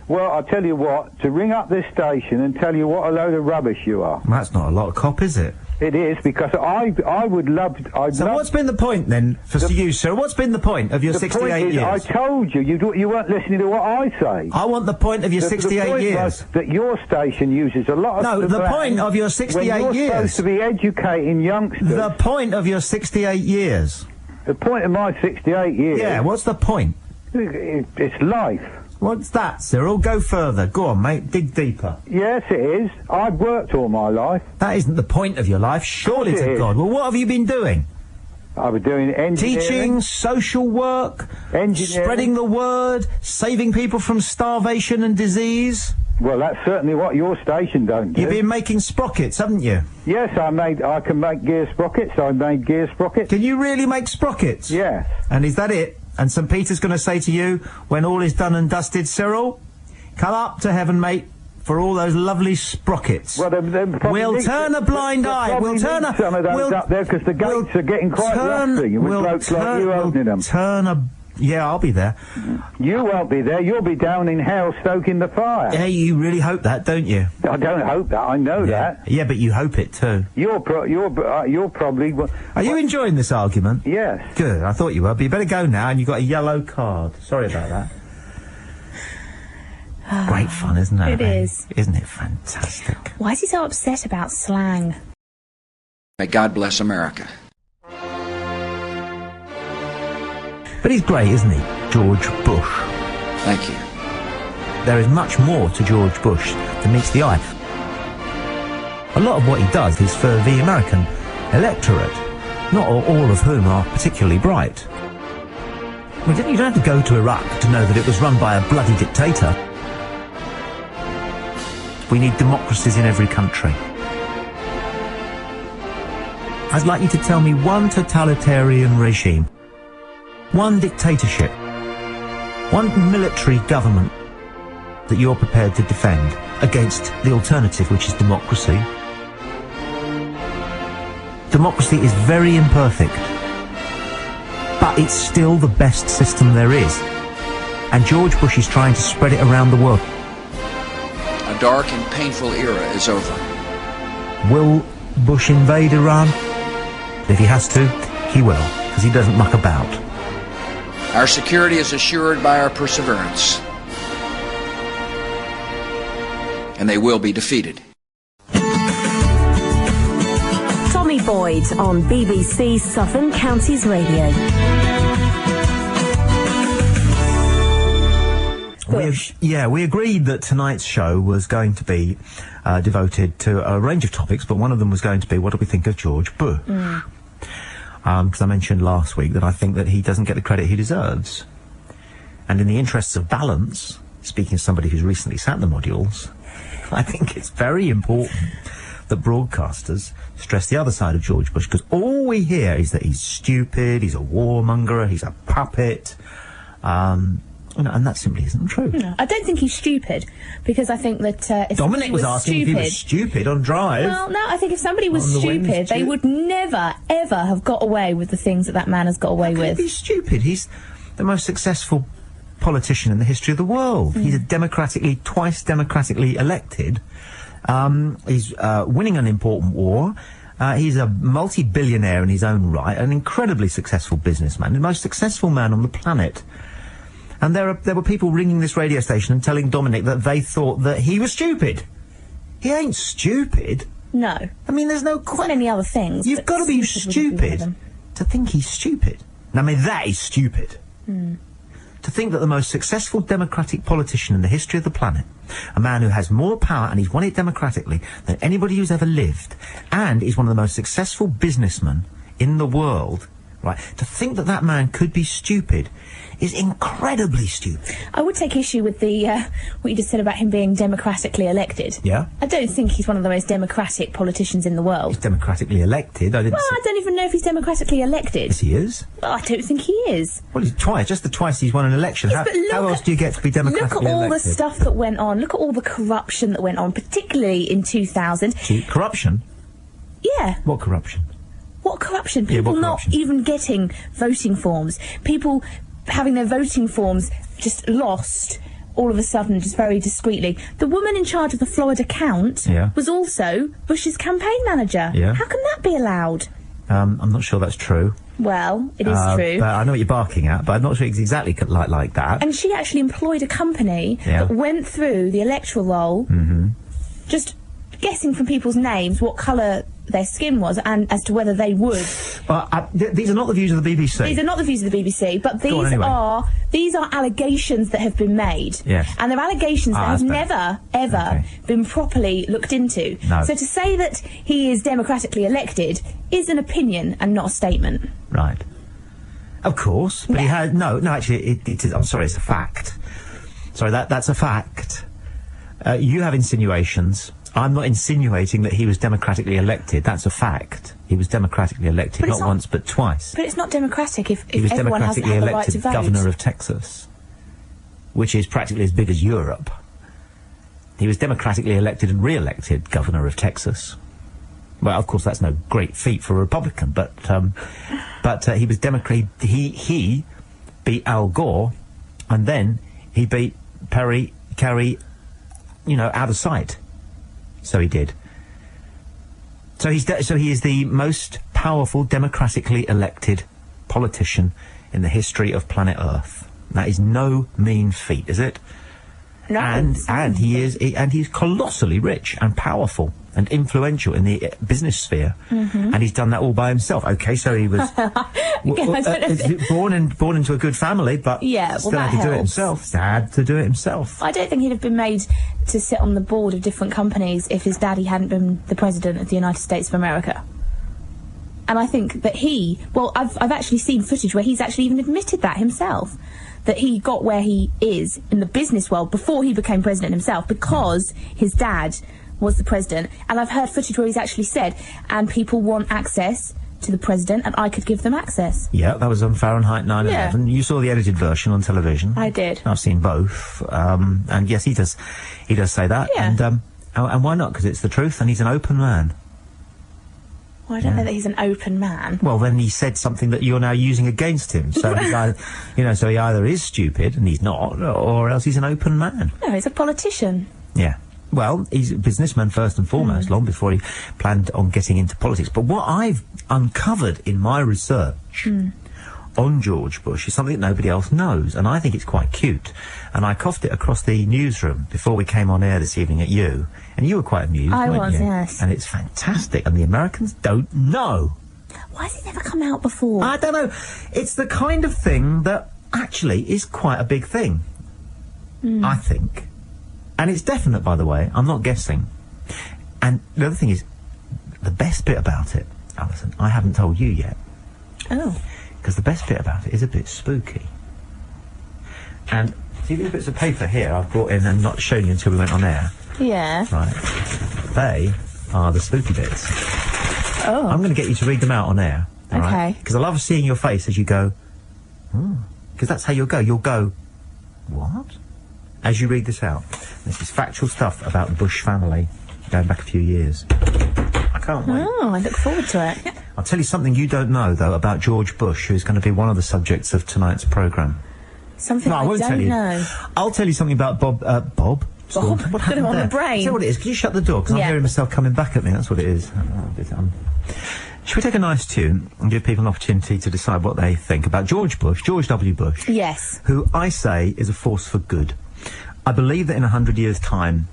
S12: Well, I'll tell you what, to ring up this station and tell you what a load of rubbish you are.
S1: Well, that's not a lot of cop, is it?
S12: It is, because I would love...
S1: what's been the point, then, for you, sir? What's been the point of your 68 years?
S12: I told you, you weren't listening to what I say.
S1: I want the point of your 68 years.
S12: Was that your station uses a lot of...
S1: No, the point of your 68 years.
S12: When you're supposed to be educating youngsters...
S1: The point of your 68 years.
S12: The point of my 68 years...
S1: Yeah, what's the point?
S12: It's life.
S1: What's that, Cyril? Go further. Go on, mate. Dig deeper.
S12: Yes, it is. I've worked all my life.
S1: That isn't the point of your life, surely to God. Well, what have you been doing?
S12: I was doing engineering.
S1: Teaching, social work, spreading the word, saving people from starvation and disease.
S12: Well, that's certainly what your station don't do.
S1: You've been making sprockets, haven't you?
S12: Yes, I can make gear sprockets. I made gear sprockets.
S1: Can you really make sprockets?
S12: Yes.
S1: And is that it? And St. Peter's going to say to you, when all is done and dusted, Cyril, come up to heaven, mate, for all those lovely sprockets.
S12: Well,
S1: we'll turn a blind eye. We'll turn a...
S12: some of those up there, because the gates are getting quite rusty with blokes like you opening them.
S1: Yeah, I'll be there.
S12: You won't be there. You'll be down in hell stoking the fire.
S1: Yeah, you really hope that, don't you?
S12: I don't hope that. I know that.
S1: Yeah, but you hope it too.
S12: You're probably...
S1: Are you enjoying this argument?
S12: Yes.
S1: Good. I thought you were. But you better go now, and you've got a yellow card. Sorry about that. Great fun, isn't it?
S2: It is.
S1: Isn't it fantastic?
S2: Why is he so upset about slang?
S13: May God bless America.
S1: But he's great, isn't he? George Bush.
S13: Thank you.
S1: There is much more to George Bush than meets the eye. A lot of what he does is for the American electorate, not all of whom are particularly bright. You don't have to go to Iraq to know that it was run by a bloody dictator. We need democracies in every country. I'd like you to tell me one totalitarian regime, one dictatorship, one military government that you're prepared to defend against the alternative, which is democracy. Democracy is very imperfect, but it's still the best system there is. And George Bush is trying to spread it around the world.
S13: A dark and painful era is over.
S1: Will Bush invade Iran? If he has to, he will, because he doesn't muck about.
S13: Our security is assured by our perseverance. And they will be defeated.
S3: Tommy Boyds on BBC Southern Counties Radio.
S1: We agreed that tonight's show was going to be devoted to a range of topics, but one of them was going to be, what do we think of George Bush? Because I mentioned last week that I think that he doesn't get the credit he deserves. And in the interests of balance, speaking as somebody who's recently sat the modules, I think it's very important that broadcasters stress the other side of George Bush, because all we hear is that he's stupid, he's a warmonger, he's a puppet, and that simply isn't true.
S2: No, I don't think he's stupid, because I think that if
S1: Dominic was asking
S2: stupid,
S1: if he was stupid on Drive.
S2: Well, no, I think if somebody was stupid, they would never, ever have got away with the things that man has got away with.
S1: He's stupid. He's the most successful politician in the history of the world. He's twice democratically elected. He's winning an important war. He's a multi-billionaire in his own right, an incredibly successful businessman, the most successful man on the planet. And there were people ringing this radio station and telling Dominic that they thought that he was stupid. He ain't stupid.
S2: No.
S1: I mean, there's no
S2: quite any other things.
S1: You've got to be stupid to think he's stupid. I mean, that is stupid. To think that the most successful democratic politician in the history of the planet, a man who has more power and he's won it democratically than anybody who's ever lived, and is one of the most successful businessmen in the world, right, to think that that man could be stupid is incredibly stupid.
S2: I would take issue with the what you just said about him being democratically elected.
S1: Yeah?
S2: I don't think he's one of the most democratic politicians in the world.
S1: He's democratically elected. I
S2: don't even know if he's democratically elected.
S1: Yes, he is.
S2: Well, I don't think he is.
S1: Well, he's twice. Just the twice he's won an election.
S2: Yes,
S1: how else do you get to be democratically elected?
S2: Look at all the stuff that went on. Look at all the corruption that went on, particularly in 2000.
S1: Corruption?
S2: Yeah.
S1: What corruption?
S2: What corruption? People not even getting voting forms. People having their voting forms just lost all of a sudden, just very discreetly. The woman in charge of the Florida count was also Bush's campaign manager.
S1: Yeah.
S2: How can that be allowed?
S1: I'm not sure that's true.
S2: Well, it is true.
S1: But I know what you're barking at, but I'm not sure it's exactly like that.
S2: And she actually employed a company that went through the electoral roll, just guessing from people's names what colour their skin was and as to whether they would.
S1: These are not the views of the BBC.
S2: These are not the views of the BBC, but these are allegations that have been made.
S1: Yes.
S2: And they're allegations that have never, ever been properly looked into.
S1: No.
S2: So to say that he is democratically elected is an opinion and not a statement.
S1: Right. Of course. But he had... No, actually, it is... I'm sorry, it's a fact. Sorry, that's a fact. You have insinuations. I'm not insinuating that he was democratically elected. That's a fact. He was democratically elected, not once but twice.
S2: But it's not democratic if
S1: he was
S2: everyone has the right to vote.
S1: democratically elected governor of Texas, which is practically as big as Europe. He was democratically elected and re-elected governor of Texas. Well, of course, that's no great feat for a Republican, but he was he beat Al Gore, and then he beat Kerry, out of sight. So he did. So he is the most powerful democratically elected politician in the history of planet Earth. That is no mean feat, is it?
S2: No.
S1: And he's colossally rich and powerful and influential in the business sphere, and he's done that all by himself. Okay, so he was born into a good family, but still had to do it himself. Sad to do it himself.
S2: I don't think he'd have been made to sit on the board of different companies if his daddy hadn't been the president of the United States of America. And I think that I've actually seen footage where he's actually even admitted that himself, that he got where he is in the business world before he became president himself because his dad was the president. And I've heard footage where he's actually said, and people want access to the president, and I could give them access.
S1: Yeah, that was on Fahrenheit 9/11.
S2: Yeah.
S1: You saw the edited version on television.
S2: I did.
S1: I've seen both, and yes, he does say that.
S2: Yeah.
S1: And why not? Because it's the truth, and he's an open man.
S2: Well, I don't know that he's an open man.
S1: Well, then he said something that you're now using against him. So he's either, so he either is stupid, and he's not, or else he's an open man.
S2: No, he's a politician.
S1: Yeah. Well, he's a businessman first and foremost, long before he planned on getting into politics. But what I've uncovered in my research on George Bush is something that nobody else knows, and I think it's quite cute. And I coughed it across the newsroom before we came on air this evening at you, and you were quite amused,
S2: I
S1: weren't
S2: was,
S1: you?
S2: yes.
S1: And it's fantastic, and the Americans don't know.
S2: Why has it never come out before?
S1: I don't know. It's the kind of thing that actually is quite a big thing, I think. And it's definite, by the way. I'm not guessing. And the other thing is, the best bit about it, Alison, I haven't told you yet.
S2: Oh.
S1: Because the best bit about it is a bit spooky. And see these bits of paper here I've brought in and not shown you until we went on air?
S2: Yeah.
S1: Right. They are the spooky bits.
S2: Oh.
S1: I'm going to get you to read them out on air. all right?
S2: Okay.
S1: Because I love seeing your face as you go, because that's how you'll go. You'll go, what? As you read this out. This is factual stuff about the Bush family going back a few years. I can't wait.
S2: Oh, I look forward to it.
S1: I'll tell you something you don't know, though, about George Bush, who's going to be one of the subjects of tonight's programme.
S2: Something
S1: I won't
S2: don't
S1: tell you.
S2: know.
S1: I'll tell you something about Bob. Bob?
S2: Bob?
S1: What
S2: Got
S1: happened
S2: him on
S1: there?
S2: the brain.
S1: Tell you what it is. Can you shut the door? Because I'm hearing myself coming back at me. That's what it is. Should we take a nice tune and give people an opportunity to decide what they think about George Bush, George W. Bush?
S2: Yes.
S1: Who I say is a force for good. I believe that in 100 years' time,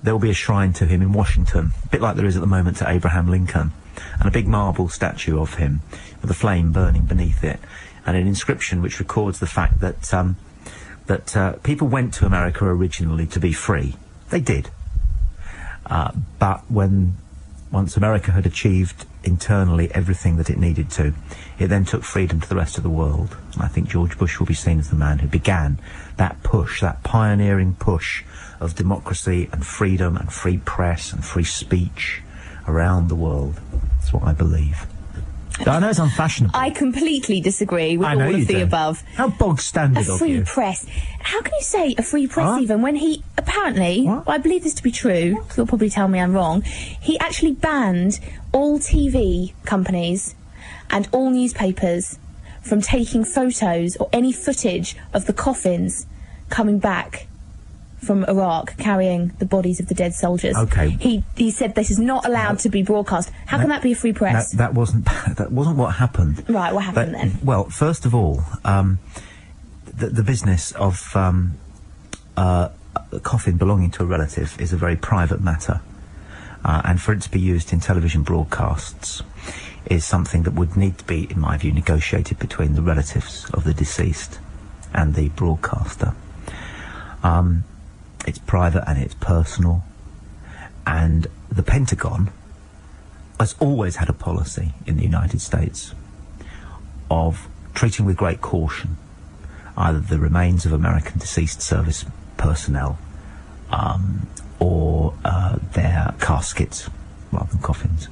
S1: there will be a shrine to him in Washington, a bit like there is at the moment to Abraham Lincoln, and a big marble statue of him with a flame burning beneath it, and an inscription which records the fact that people went to America originally to be free. They did. But once America had achieved internally everything that it needed to, it then took freedom to the rest of the world. And I think George Bush will be seen as the man who began that push, that pioneering push of democracy and freedom and free press and free speech around the world. That's what I believe. I know it's unfashionable.
S2: I completely disagree with
S1: I know
S2: all
S1: you
S2: of the
S1: do.
S2: above.
S1: How bog standard
S2: A
S1: of
S2: free
S1: you.
S2: press. How can you say a free press
S1: Huh?
S2: even when he apparently, I believe this to be true, you'll probably tell me I'm wrong, he actually banned all TV companies and all newspapers from taking photos or any footage of the coffins coming back from Iraq carrying the bodies of the dead soldiers.
S1: Okay.
S2: He said this is not allowed to be broadcast. How can that be a free press?
S1: That wasn't what happened.
S2: Right, what happened then?
S1: Well, first of all, the business of a coffin belonging to a relative is a very private matter, and for it to be used in television broadcasts is something that would need to be, in my view, negotiated between the relatives of the deceased and the broadcaster. It's private and it's personal, and the Pentagon has always had a policy in the United States of treating with great caution either the remains of American deceased service personnel or their caskets rather than coffins.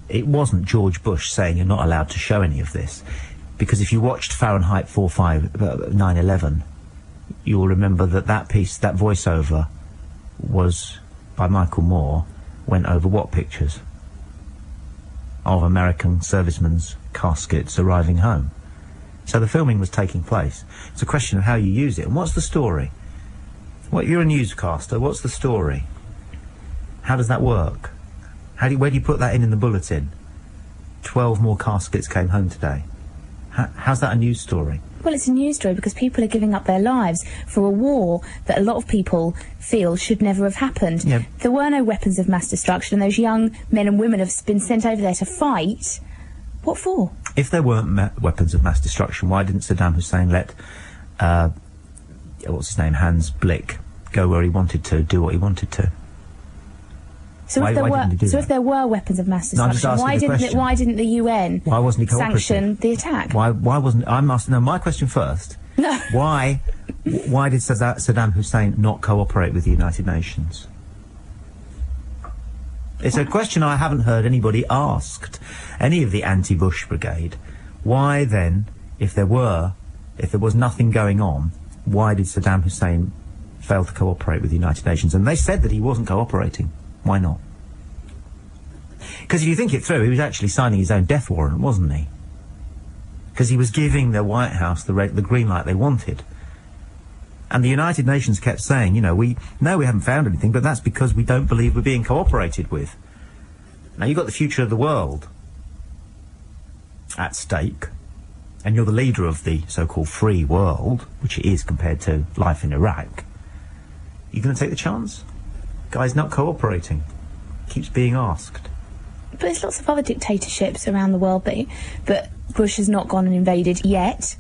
S1: It wasn't George Bush saying you're not allowed to show any of this, because if you watched Fahrenheit 9/11, you'll remember that piece, that voiceover, was by Michael Moore, went over what pictures? Of American servicemen's caskets arriving home. So the filming was taking place. It's a question of how you use it. And what's the story? You're a newscaster, what's the story? How does that work? Where do you put that in the bulletin? 12 more caskets came home today. How's that a news story?
S2: Well, it's a news story because people are giving up their lives for a war that a lot of people feel should never have happened.
S1: Yeah.
S2: There were no weapons of mass destruction, and those young men and women have been sent over there to fight. What for?
S1: If there weren't weapons of mass destruction, why didn't Saddam Hussein let, what's his name, Hans Blick, go where he wanted to, do what he wanted to?
S2: So
S1: Why didn't he do that?
S2: if there were weapons of mass
S1: No, I'm just
S2: destruction,
S1: asking the question.
S2: why didn't the UN
S1: Why wasn't he cooperative?
S2: sanction the attack?
S1: Why wasn't... I'm asking... No, my question first.
S2: No.
S1: Why did Saddam Hussein not cooperate with the United Nations? It's a question I haven't heard anybody asked, any of the anti-Bush brigade. Why then, if there was nothing going on, why did Saddam Hussein fail to cooperate with the United Nations? And they said that he wasn't cooperating. Why not? Because if you think it through, he was actually signing his own death warrant, wasn't he? Because he was giving the White House the green light they wanted. And the United Nations kept saying, you know, we haven't found anything, but that's because we don't believe we're being cooperated with. Now, you've got the future of the world at stake, and you're the leader of the so-called free world, which it is compared to life in Iraq. You going to take the chance? Guy's not cooperating. Keeps being asked.
S2: But there's lots of other dictatorships around the world that Bush has not gone and invaded yet.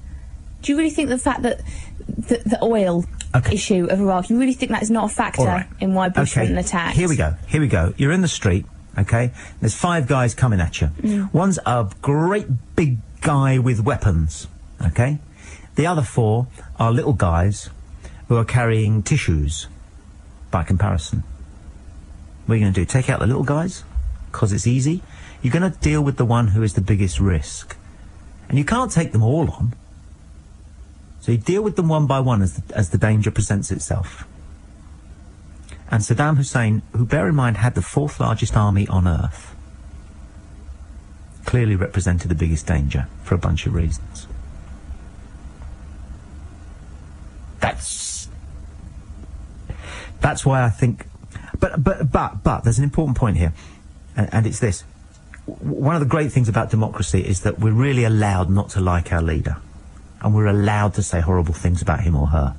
S2: Do you really think the fact that the oil issue of Iraq, you really think that is not a factor in why Bush wouldn't attack?
S1: Here we go. You're in the street, okay? There's 5 guys coming at you. One's a great big guy with weapons, okay? The other 4 are little guys who are carrying tissues, by comparison. What are you going to do? Take out the little guys? Because it's easy? You're going to deal with the one who is the biggest risk. And you can't take them all on. So you deal with them one by one as the danger presents itself. And Saddam Hussein, who, bear in mind, had the 4th largest army on Earth, clearly represented the biggest danger for a bunch of reasons. That's why I think... But there's an important point here, and it's this. One of the great things about democracy is that we're really allowed not to like our leader. And we're allowed to say horrible things about him or her.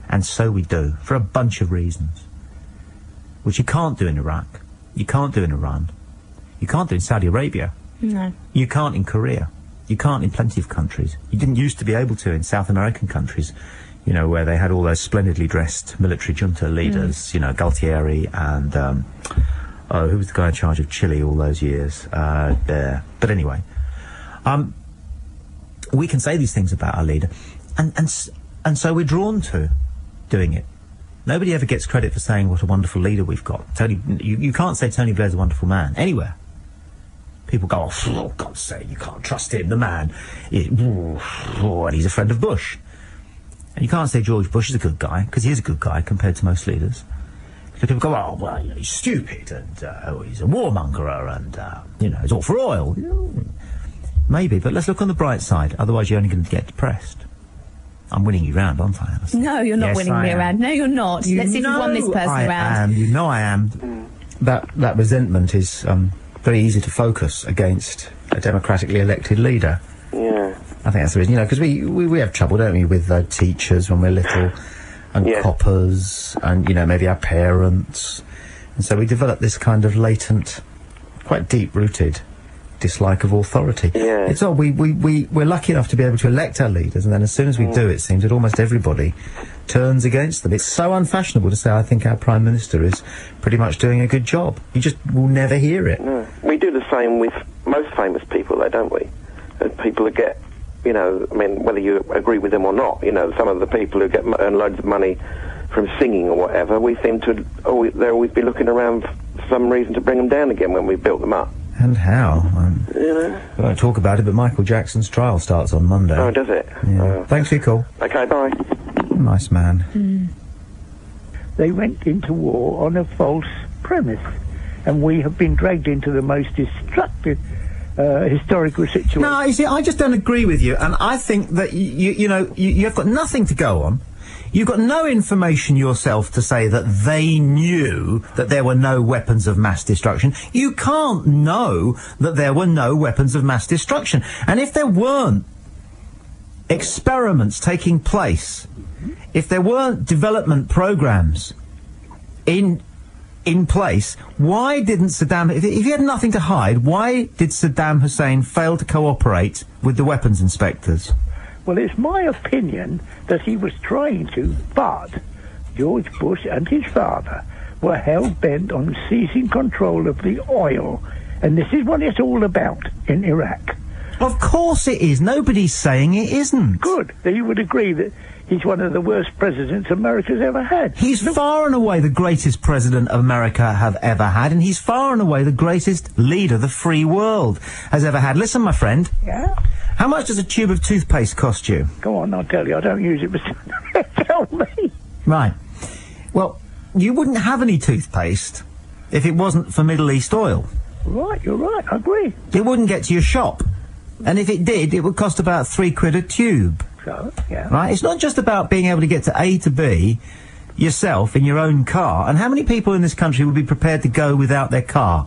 S1: And so we do, for a bunch of reasons. Which you can't do in Iraq. You can't do in Iran. You can't do in Saudi Arabia.
S2: No.
S1: You can't in Korea. You can't in plenty of countries. You didn't used to be able to in South American countries, you know, where they had all those splendidly dressed military junta leaders, you know, Galtieri and, who was the guy in charge of Chile all those years? There. But anyway. We can say these things about our leader, and so we're drawn to doing it. Nobody ever gets credit for saying what a wonderful leader we've got. You can't say Tony Blair's a wonderful man anywhere. People go, oh, God's sake, you can't trust him, the man. And he's a friend of Bush. And you can't say George Bush is a good guy, because he is a good guy compared to most leaders. So people go, oh, well, you know, he's stupid, and he's a warmonger, and, you know, he's all for oil. Maybe, but let's look on the bright side. Otherwise, you're only going to get depressed. I'm winning you round, aren't I, Allison?
S2: No, you're not winning me around. No, you're not. Let's see if you've won this person round.
S1: You know I am. That resentment is very easy to focus against a democratically elected leader.
S14: Yeah.
S1: I think that's the reason. You know, because we have trouble, don't we, with teachers when we're little, and coppers, and, you know, maybe our parents. And so we develop this kind of latent, quite deep-rooted dislike of authority.
S14: Yeah.
S1: It's all we're lucky enough to be able to elect our leaders, and then as soon as we do, it seems that almost everybody turns against them. It's so unfashionable to say, I think our Prime Minister is pretty much doing a good job. You just will never hear it.
S14: No. We do the same with most famous people, though, don't we? People that get, you know, I mean, whether you agree with them or not, you know, some of the people who earn loads of money from singing or whatever, we seem to they'll always be looking around for some reason to bring them down again when we built them up.
S1: And how?
S14: You know?
S1: I won't talk about it, but Michael Jackson's trial starts on Monday.
S14: Oh, does it?
S1: Yeah. Thanks for your call.
S14: Okay, bye.
S1: Nice man.
S15: They went into war on a false premise, and we have been dragged into the most destructive historical situation.
S1: No, you see, I just don't agree with you, and I think that, you know, you've got nothing to go on. You've got no information yourself to say that they knew that there were no weapons of mass destruction. You can't know that there were no weapons of mass destruction. And if there weren't experiments taking place, if there weren't development programs in place, why didn't Saddam... If he had nothing to hide, why did Saddam Hussein fail to cooperate with the weapons inspectors?
S15: Well, it's my opinion that he was trying to, but George Bush and his father were hell-bent on seizing control of the oil, and this is what it's all about in Iraq.
S1: Of course it is. Nobody's saying it isn't.
S15: Good. Then you would agree that He's one of the worst presidents America's ever had.
S1: He's far and away the greatest president America have ever had, and he's far and away the greatest leader the free world has ever had. Listen, my friend.
S15: Yeah?
S1: How much does a tube of toothpaste cost you?
S15: Go on, I'll tell you. I don't use it, but tell me.
S1: Right. Well, you wouldn't have any toothpaste if it wasn't for Middle East oil.
S15: Right, you're right. I agree.
S1: It wouldn't get to your shop. And if it did, it would cost about £3 a tube.
S15: So, yeah.
S1: Right? It's not just about being able to get to A to B yourself in your own car. And how many people in this country would be prepared to go without their car?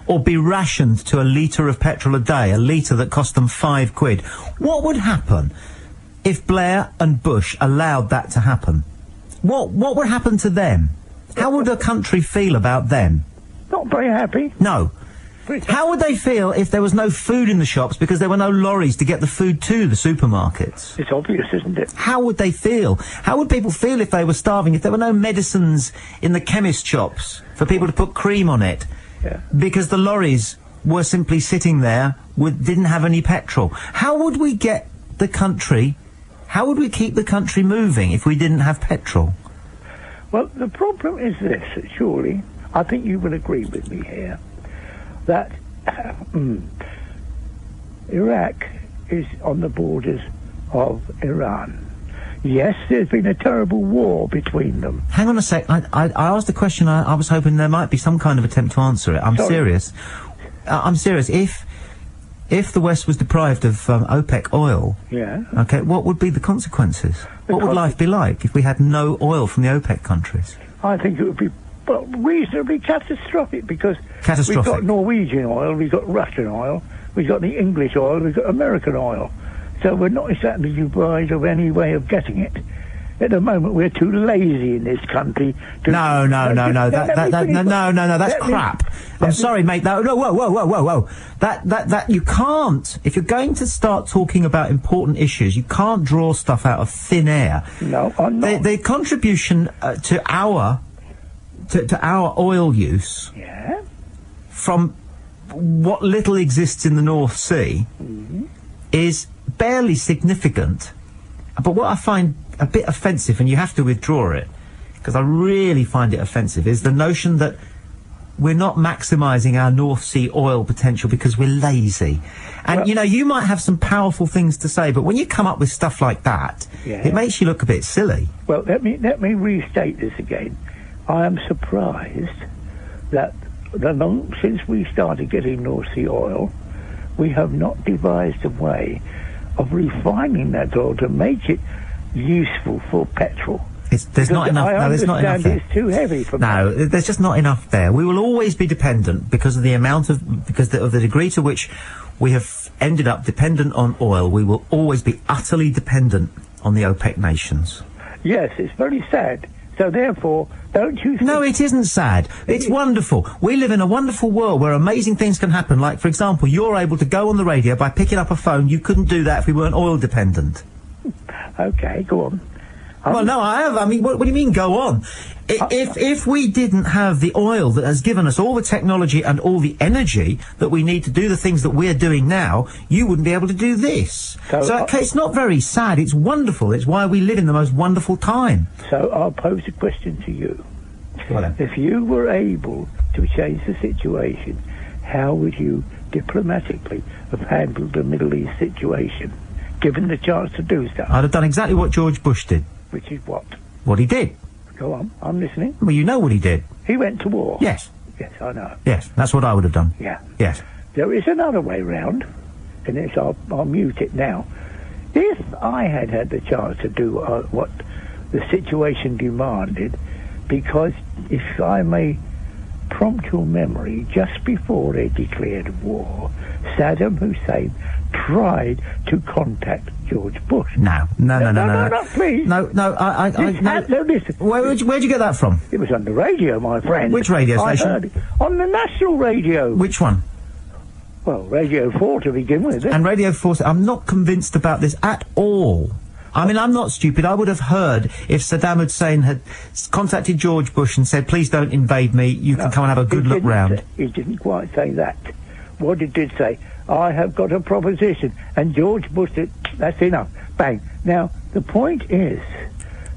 S1: Or be rationed to a litre of petrol a day, a litre that cost them £5? What would happen if Blair and Bush allowed that to happen? What would happen to them? How would the country feel about them?
S15: Not very happy.
S1: No. How would they feel if there was no food in the shops because there were no lorries to get the food to the supermarkets?
S15: It's obvious, isn't it?
S1: How would they feel? How would people feel if they were starving, if there were no medicines in the chemist shops for people to put cream on it?
S15: Yeah.
S1: Because the lorries were simply sitting there, didn't have any petrol. How would we get the country, how would we keep the country moving if we didn't have petrol?
S15: Well, the problem is this, surely, I think you will agree with me here, that Iraq is on the borders of Iran. Yes, there's been a terrible war between them.
S1: Hang on a sec. I asked a question. I was hoping there might be some kind of attempt to answer it. I'm serious. I'm serious. If the West was deprived of OPEC oil,
S15: yeah.
S1: Okay, what would be the consequences? What would life be like if we had no oil from the OPEC countries?
S15: I think it would be reasonably catastrophic, because we've got Norwegian oil, we've got Russian oil, we've got the English oil, we've got American oil. So we're not exactly deprived of any way of getting it. At the moment, we're too lazy in this country to...
S1: No, that's crap. I'm sorry, mate. Whoa. That, you can't, if you're going to start talking about important issues, you can't draw stuff out of thin air.
S15: No, I'm not.
S1: The contribution to our oil use,
S15: yeah,
S1: from what little exists in the North Sea, is barely significant. But what I find a bit offensive, and you have to withdraw it, because I really find it offensive, is the notion that we're not maximising our North Sea oil potential because we're lazy. And, well, you know, you might have some powerful things to say, but when you come up with stuff like that, it makes you look a bit silly.
S15: Well, let me restate this again. I am surprised that since we started getting North Sea oil, we have not devised a way of refining that oil to make it useful for petrol.
S1: There's not enough. No, there's not enough there.
S15: It's too heavy for
S1: No, there's just not enough there. We will always be dependent because of the of the degree to which we have ended up dependent on oil. We will always be utterly dependent on the OPEC nations.
S15: Yes, it's very sad. So therefore, don't you think...
S1: No, it isn't sad. It's wonderful. We live in a wonderful world where amazing things can happen. Like, for example, you're able to go on the radio by picking up a phone. You couldn't do that if we weren't oil dependent.
S15: Okay, go on.
S1: Well, no, I have. I mean, what do you mean, go on? If we didn't have the oil that has given us all the technology and all the energy that we need to do the things that we're doing now, you wouldn't be able to do this. So it's not very sad. It's wonderful. It's why we live in the most wonderful time.
S15: So I'll pose a question to you.
S1: Well,
S15: if you were able to change the situation, how would you diplomatically have handled the Middle East situation, given the chance to do so?
S1: I'd have done exactly what George Bush did.
S15: Which is what?
S1: What he did.
S15: Go on, I'm listening.
S1: Well, you know what he did.
S15: He went to war.
S1: Yes.
S15: Yes, I know.
S1: Yes, that's what I would have done.
S15: Yeah.
S1: Yes.
S15: There is another way round, and I'll mute it now. If I had the chance to do what the situation demanded, because if I may prompt your memory, just before they declared war, Saddam Hussein tried to contact George Bush.
S1: No,
S15: please.
S1: No,
S15: listen.
S1: Where'd you get that from?
S15: It was on the radio, my friend.
S1: Which radio station?
S15: I heard it on the national radio.
S1: Which one?
S15: Well, Radio 4 to begin with.
S1: And Radio 4, I'm not convinced about this at all. I mean, I'm not stupid. I would have heard if Saddam Hussein had contacted George Bush and said, please don't invade me, you can come and have a good look round.
S15: He didn't quite say that. What he did say, I have got a proposition, and George Bush said, that's enough. Bang. Now, The point is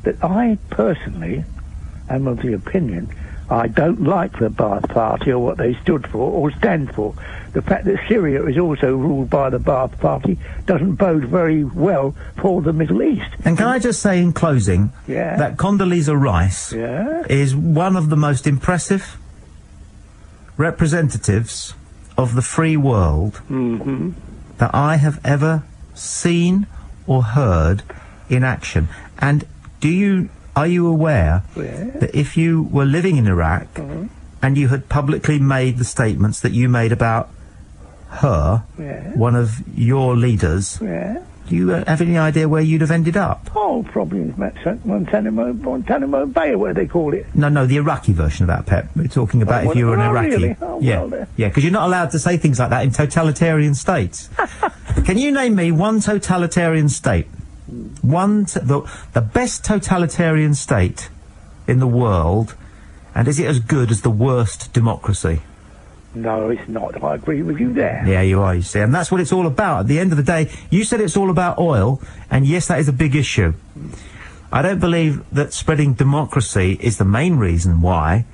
S15: that I personally am of the opinion I don't like the Ba'ath Party or what they stood for or stand for. The fact that Syria is also ruled by the Ba'ath Party doesn't bode very well for the Middle East.
S1: And can I just say in closing that Condoleezza Rice is one of the most impressive representatives of the free world that I have ever seen or heard in action. And are you aware that if you were living in Iraq and you had publicly made the statements that you made about her, one of your leaders, do you have any idea where you'd have ended up?
S15: Oh, probably in Guantanamo Bay, or what they call it.
S1: No, the Iraqi version of that, Pep. We're talking about if you were an Iraqi.
S15: Really? Oh, well,
S1: because you're not allowed to say things like that in totalitarian states. Can you name me one totalitarian state? The best totalitarian state in the world, and is it as good as the worst democracy?
S15: No, it's not. I agree with you there.
S1: Yeah, you are, you see, and that's what it's all about. At the end of the day, you said it's all about oil, and yes, that is a big issue. I don't believe that spreading democracy is the main reason why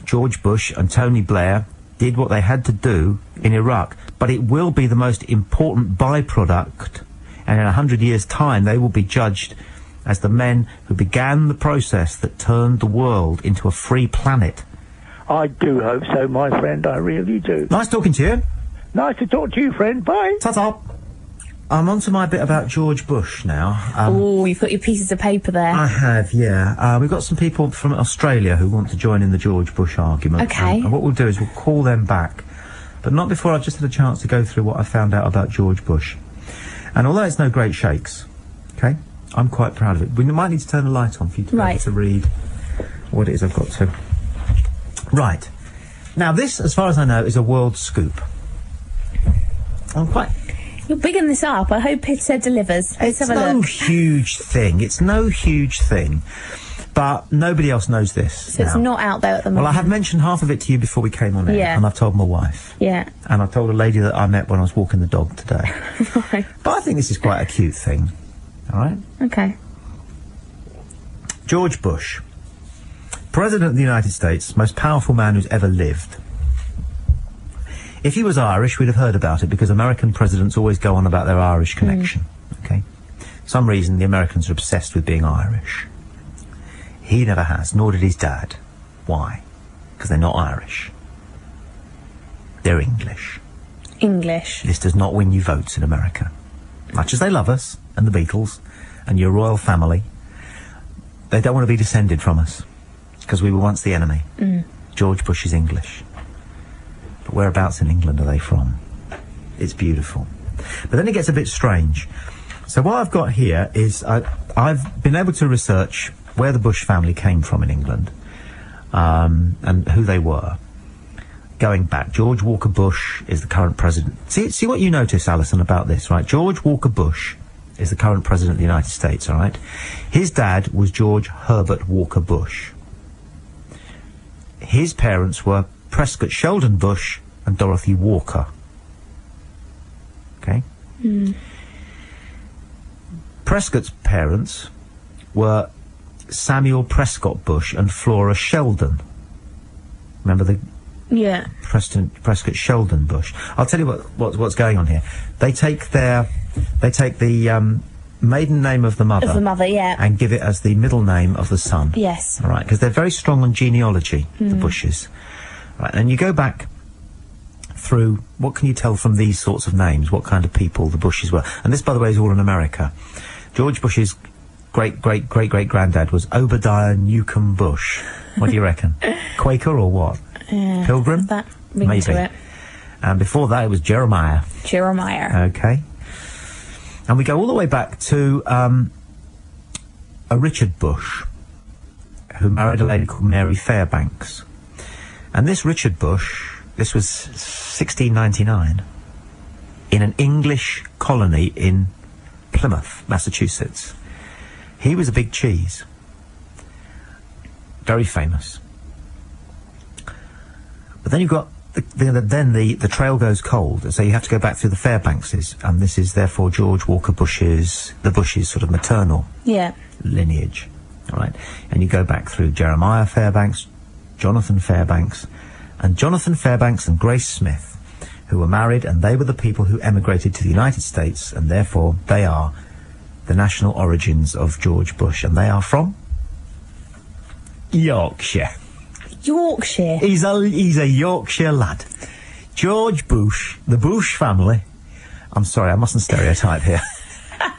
S1: George Bush and Tony Blair did what they had to do in Iraq, but it will be the most important byproduct, and in 100 years' time they will be judged as the men who began the process that turned the world into a free planet.
S15: I do hope so, my friend, I really do.
S1: Nice talking to you.
S15: Nice to talk to you, friend. Bye.
S1: Ta-ta. I'm on to my bit about George Bush now.
S2: Oh, you've got your pieces of paper there.
S1: I have, yeah. We've got some people from Australia who want to join in the George Bush argument.
S2: Okay.
S1: And what we'll do is we'll call them back. But not before I've just had a chance to go through what I found out about George Bush. And although it's no great shakes, okay, I'm quite proud of it. We might need to turn the light on for you to be able to read what it is I've got to. Right. Now, this, as far as I know, is a world scoop.
S2: You're bigging this up. I hope it delivers. Let's have a look.
S1: It's no huge thing. It's no huge thing. But nobody else knows this.
S2: So it's not out there at the moment.
S1: Well, I have mentioned half of it to you before we came on air.
S2: Yeah.
S1: And I've told my wife.
S2: Yeah.
S1: And I told a lady that I met when I was walking the dog today.
S2: Right.
S1: But I think this is quite a cute thing. All right?
S2: Okay.
S1: George Bush. President of the United States, most powerful man who's ever lived. If he was Irish, we'd have heard about it, because American presidents always go on about their Irish connection. Okay? For some reason, the Americans are obsessed with being Irish. He never has, nor did his dad. Why? Because they're not Irish. They're English.
S2: English.
S1: This does not win you votes in America. Much as they love us, and the Beatles, and your royal family, they don't want to be descended from us. Because we were once the enemy. George Bush is English. But whereabouts in England are they from? It's beautiful. But then it gets a bit strange. So what I've got here is I've been able to research where the Bush family came from in England, and who they were. Going back, George Walker Bush is the current president. See what you notice, Allison, about this, right? George Walker Bush is the current president of the United States, all right? His dad was George Herbert Walker Bush. His parents were Prescott Sheldon Bush and Dorothy Walker. Okay? Prescott's parents were Samuel Prescott Bush and Flora Sheldon. Remember the...
S2: Yeah.
S1: Prescott Sheldon Bush. I'll tell you what's going on here. They take the maiden name of the mother.
S2: Of the mother, yeah.
S1: And give it as the middle name of the son.
S2: Yes.
S1: All right, because they're very strong on genealogy, the Bushes. Right, and you go back through, what can you tell from these sorts of names, what kind of people the Bushes were? And this, by the way, is all in America. George Bush's great-great-great-great-granddad was Obadiah Newcomb Bush. What do you reckon? Quaker or what? Pilgrim?
S2: That ring to it.
S1: And before that, it was Jeremiah.
S2: Jeremiah.
S1: Okay. And we go all the way back to a Richard Bush, who married a lady called Mary Fairbanks. And this Richard Bush, this was 1699, in an English colony in Plymouth, Massachusetts. He was a big cheese. Very famous. But then you've got then the trail goes cold, so you have to go back through the Fairbankses, and this is therefore George Walker Bush's sort of maternal lineage, all right? And you go back through Jeremiah Fairbanks, Jonathan Fairbanks, and Grace Smith, who were married, and they were the people who emigrated to the United States, and therefore they are the national origins of George Bush, and they are from Yorkshire.
S2: Yorkshire?
S1: He's a Yorkshire lad. George Bush, the Bush family. I'm sorry, I mustn't stereotype here.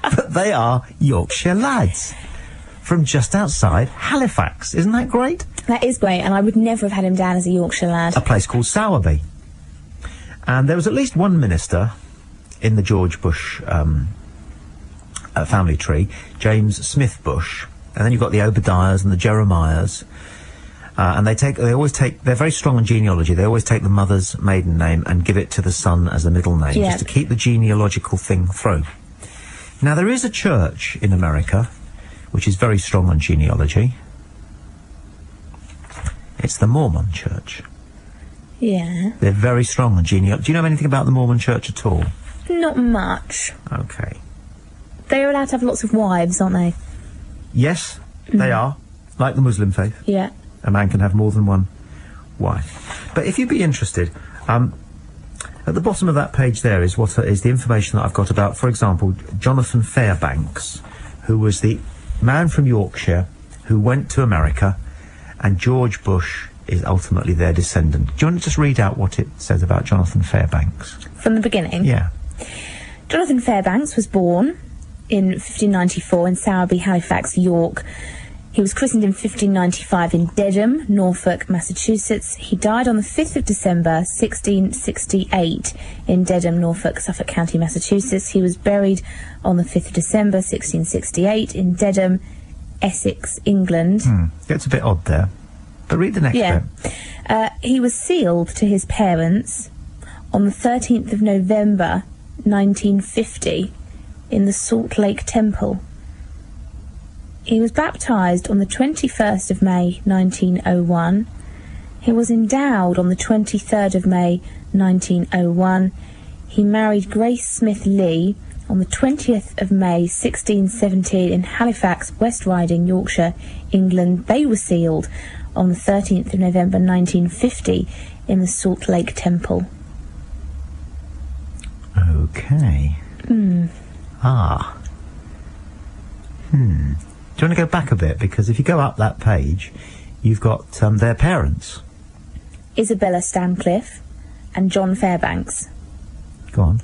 S1: But they are Yorkshire lads from just outside Halifax. Isn't that great?
S2: That is great, and I would never have had him down as a Yorkshire lad.
S1: A place called Sowerby. And there was at least one minister in the George Bush family tree, James Smith Bush. And then you've got the Obadiahs and the Jeremiahs. And they're very strong on genealogy. They always take the mother's maiden name and give it to the son as a middle name, just to keep the genealogical thing through. Now, there is a church in America which is very strong on genealogy. It's the Mormon Church.
S2: Yeah.
S1: They're very strong on genealogy. Do you know anything about the Mormon Church at all?
S2: Not much.
S1: Okay.
S2: They're allowed to have lots of wives, aren't they?
S1: Yes, they are. Like the Muslim faith.
S2: Yeah.
S1: A man can have more than one wife. But if you'd be interested, at the bottom of that page there is what is the information that I've got about, for example, Jonathan Fairbanks, who was the man from Yorkshire who went to America, and George Bush is ultimately their descendant. Do you want to just read out what it says about Jonathan Fairbanks?
S2: From the beginning?
S1: Yeah.
S2: Jonathan Fairbanks was born in 1594 in Sowerby, Halifax, York. He was christened in 1595 in Dedham, Norfolk, Massachusetts. He died on the 5th of December, 1668 in Dedham, Norfolk, Suffolk County, Massachusetts. He was buried on the 5th of December, 1668 in Dedham, Essex, England.
S1: Gets a bit odd there. But read the next bit.
S2: He was sealed to his parents on the 13th of November, 1950 in the Salt Lake Temple. He was baptised on the 21st of May, 1901. He was endowed on the 23rd of May, 1901. He married Grace Smith Lee on the 20th of May, 1617 in Halifax, West Riding, Yorkshire, England. They were sealed on the 13th of November, 1950 in the Salt Lake Temple.
S1: Okay. Do you want to go back a bit? Because if you go up that page, you've got their parents.
S2: Isabella Stancliffe and John Fairbanks.
S1: Go on.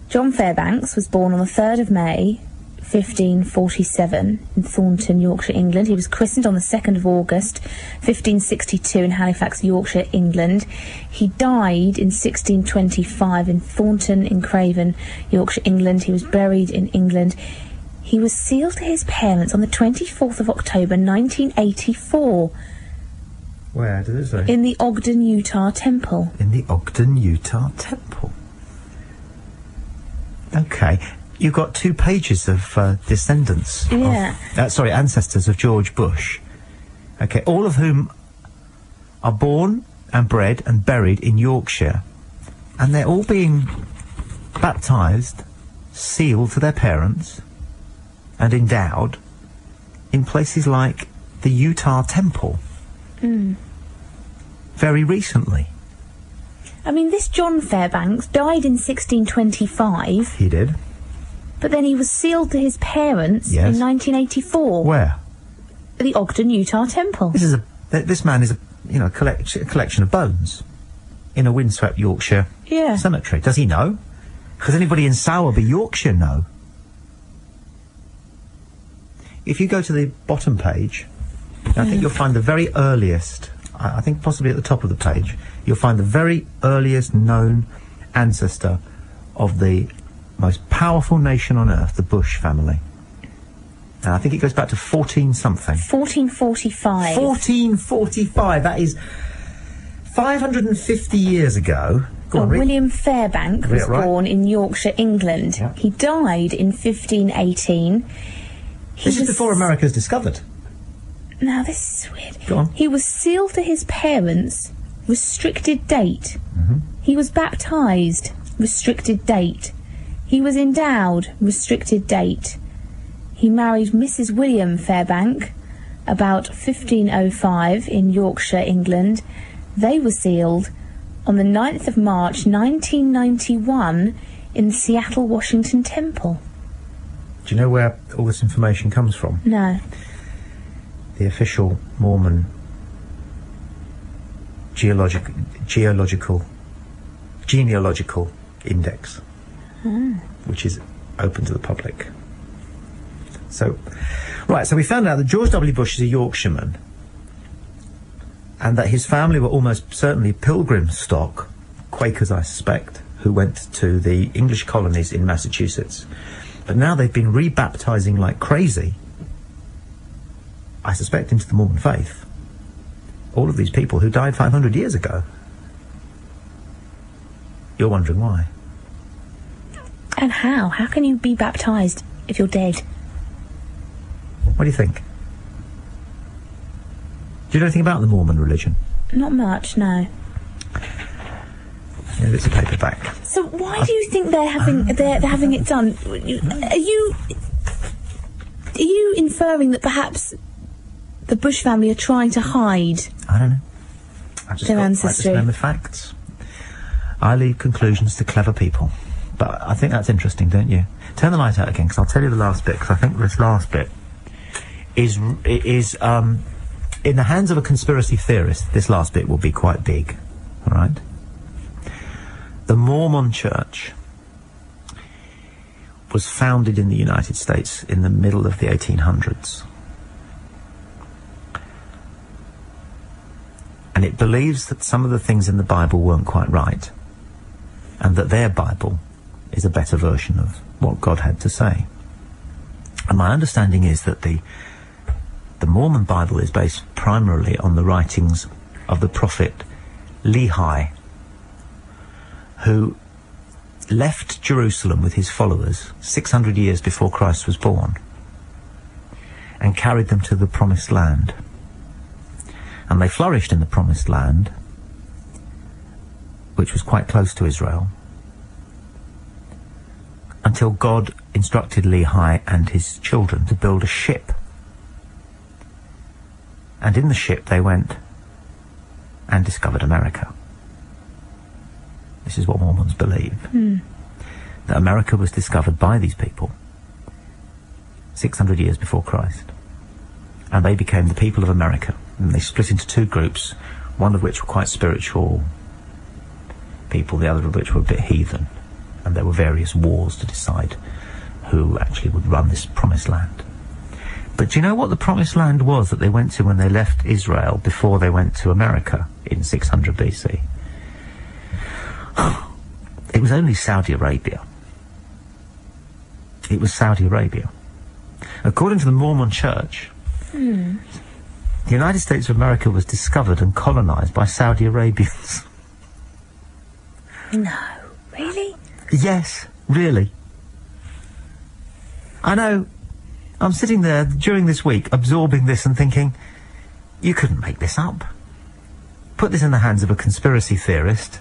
S2: John Fairbanks was born on the 3rd of May, 1547 in Thornton, Yorkshire, England. He was christened on the 2nd of August, 1562 in Halifax, Yorkshire, England. He died in 1625 in Thornton in Craven, Yorkshire, England. He was buried in England. He was sealed to his parents on the 24th of October, 1984.
S1: Where did it say?
S2: In the Ogden, Utah Temple.
S1: In the Ogden, Utah Temple. Okay. You've got 2 pages of descendants.
S2: Yeah.
S1: Ancestors of George Bush. Okay, all of whom are born and bred and buried in Yorkshire. And they're all being baptised, sealed to their parents, and endowed in places like the Utah Temple. Very recently.
S2: I mean, this John Fairbanks died in 1625.
S1: He did.
S2: But then he was sealed to his parents in 1984.
S1: Where?
S2: The Ogden, Utah Temple.
S1: This man is a collection of bones in a windswept Yorkshire cemetery. Does he know? Does anybody in Sowerby, Yorkshire know? If you go to the bottom page, I think you'll find the very earliest, I think possibly at the top of the page, you'll find the very earliest known ancestor of the most powerful nation on earth, the Bush family. And I think it goes back to 14-something.
S2: 1445.
S1: 1445, that is 550 years ago. Go on,
S2: William Fairbank was born in Yorkshire, England.
S1: Yeah.
S2: He died in 1518.
S1: This is before America's discovered.
S2: Now, this is weird.
S1: Go on.
S2: He was sealed to his parents restricted date. He was baptised, restricted date. He was endowed, restricted date. He married Mrs. William Fairbank about 1505 in Yorkshire, England. They were sealed on the 9th of March 1991 in the Seattle Washington Temple.
S1: Do you know where all this information comes from?
S2: No.
S1: The official Mormon genealogical index, which is open to the public. So, right, so we found out that George W. Bush is a Yorkshireman, and that his family were almost certainly pilgrim stock, Quakers I suspect, who went to the English colonies in Massachusetts. But now they've been rebaptising like crazy, I suspect, into the Mormon faith. All of these people who died 500 years ago. You're wondering why.
S2: And how? How can you be baptised if you're dead?
S1: What do you think? Do you know anything about the Mormon religion?
S2: Not much, no.
S1: Yeah, it's a paperback.
S2: So why do you think they're having it done? Are you inferring that perhaps the Bush family are trying to hide?
S1: I don't know.
S2: Their ancestry.
S1: I just know the facts. I leave conclusions to clever people. But I think that's interesting, don't you? Turn the light out again, because I'll tell you the last bit, because I think this last bit is in the hands of a conspiracy theorist, this last bit will be quite big, all right? The Mormon Church was founded in the United States in the middle of the 1800s. And it believes that some of the things in the Bible weren't quite right, and that their Bible is a better version of what God had to say. And my understanding is that the Mormon Bible is based primarily on the writings of the prophet Lehi, who left Jerusalem with his followers 600 years before Christ was born and carried them to the Promised Land. And they flourished in the Promised Land, which was quite close to Israel, until God instructed Lehi and his children to build a ship. And in the ship they went and discovered America. This is what Mormons believe. That America was discovered by these people 600 years before Christ. And they became the people of America. And they split into two groups, one of which were quite spiritual people, the other of which were a bit heathen. And there were various wars to decide who actually would run this Promised Land. But do you know what the Promised Land was that they went to when they left Israel before they went to America in 600 BC? It was only Saudi Arabia. It was Saudi Arabia. According to the Mormon Church, the United States of America was discovered and colonized by Saudi Arabians.
S2: No, really?
S1: Yes, really. I know. I'm sitting there during this week absorbing this and thinking, you couldn't make this up. Put this in the hands of a conspiracy theorist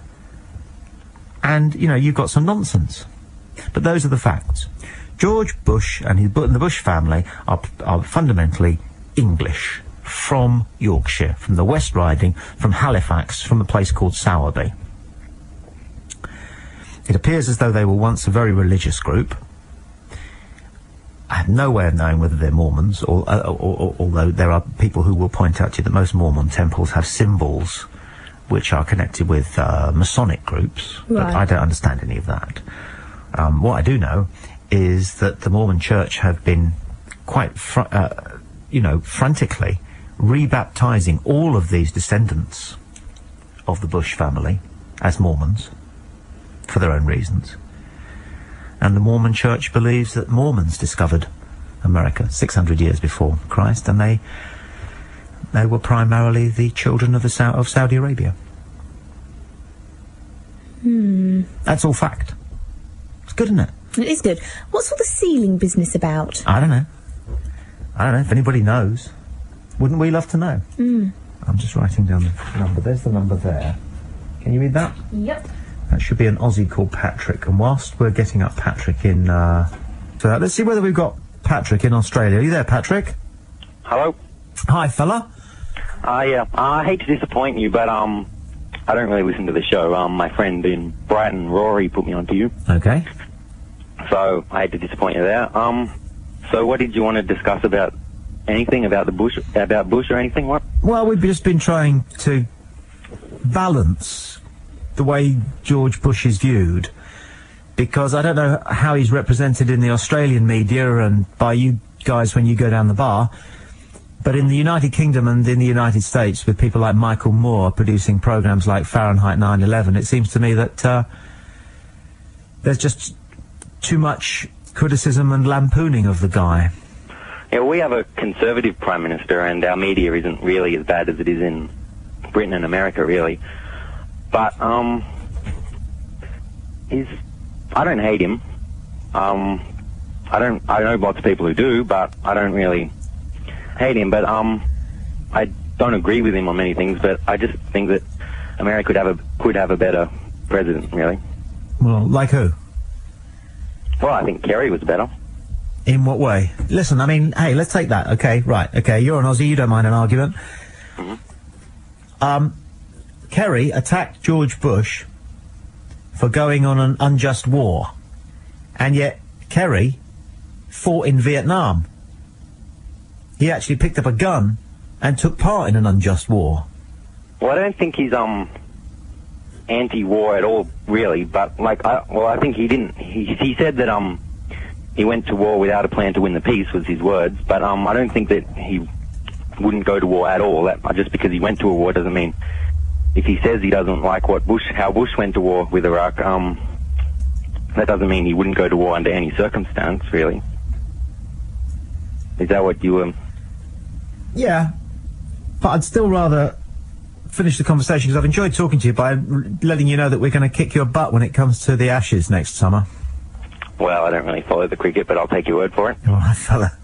S1: and, you know, you've got some nonsense. But those are the facts. George Bush and the Bush family are fundamentally English, from Yorkshire, from the West Riding, from Halifax, from a place called Sowerby. It appears as though they were once a very religious group. I have no way of knowing whether they're Mormons, although there are people who will point out to you that most Mormon temples have symbols which are connected with Masonic groups, but I don't understand any of that. What I do know is that the Mormon Church have been quite, frantically rebaptizing all of these descendants of the Bush family as Mormons for their own reasons. And the Mormon Church believes that Mormons discovered America 600 years before Christ, and they were primarily the children of Saudi Arabia. That's all fact. It's good, isn't it?
S2: It is good. What's all the sealing business about?
S1: I don't know. If anybody knows. Wouldn't we love to know? I'm just writing down the number. There's the number there. Can you read that?
S2: Yep.
S1: That should be an Aussie called Patrick. And whilst we're getting up Patrick in... So let's see whether we've got Patrick in Australia. Are you there, Patrick?
S16: Hello?
S1: Hi, fella.
S16: Yeah. I hate to disappoint you, but, I don't really listen to the show. My friend in Brighton, Rory, put me on to you.
S1: Okay.
S16: So, I hate to disappoint you there. So what did you want to discuss about anything about Bush or anything? What?
S1: Well, we've just been trying to balance the way George Bush is viewed, because I don't know how he's represented in the Australian media and by you guys when you go down the bar, but in the United Kingdom and in the United States, with people like Michael Moore producing programs like Fahrenheit 9/11, it seems to me that there's just too much criticism and lampooning of the guy.
S16: Yeah, we have a conservative Prime Minister, and our media isn't really as bad as it is in Britain and America, really. But, I don't hate him. I know lots of people who do, but I don't really hate him. But, I don't agree with him on many things, but I just think that America could have a better president, really.
S1: Well, like who?
S16: Well, I think Kerry was better.
S1: In what way? Listen, I mean, hey, let's take that. Okay, right, okay, you're an Aussie, you don't mind an argument.
S16: Mm-hmm.
S1: Kerry attacked George Bush for going on an unjust war, and yet Kerry fought in Vietnam. He actually picked up a gun and took part in an unjust war.
S16: Well, I don't think he's anti-war at all, really. But I think he didn't. He said that he went to war without a plan to win the peace, was his words. But I don't think that he wouldn't go to war at all. That just because he went to a war doesn't mean. If he says he doesn't like how Bush went to war with Iraq, that doesn't mean he wouldn't go to war under any circumstance, really. Is that what you were...
S1: Yeah, but I'd still rather finish the conversation, because I've enjoyed talking to you by letting you know that we're going to kick your butt when it comes to the Ashes next summer.
S16: Well, I don't really follow the cricket, but I'll take your word for it.
S1: All right, fella.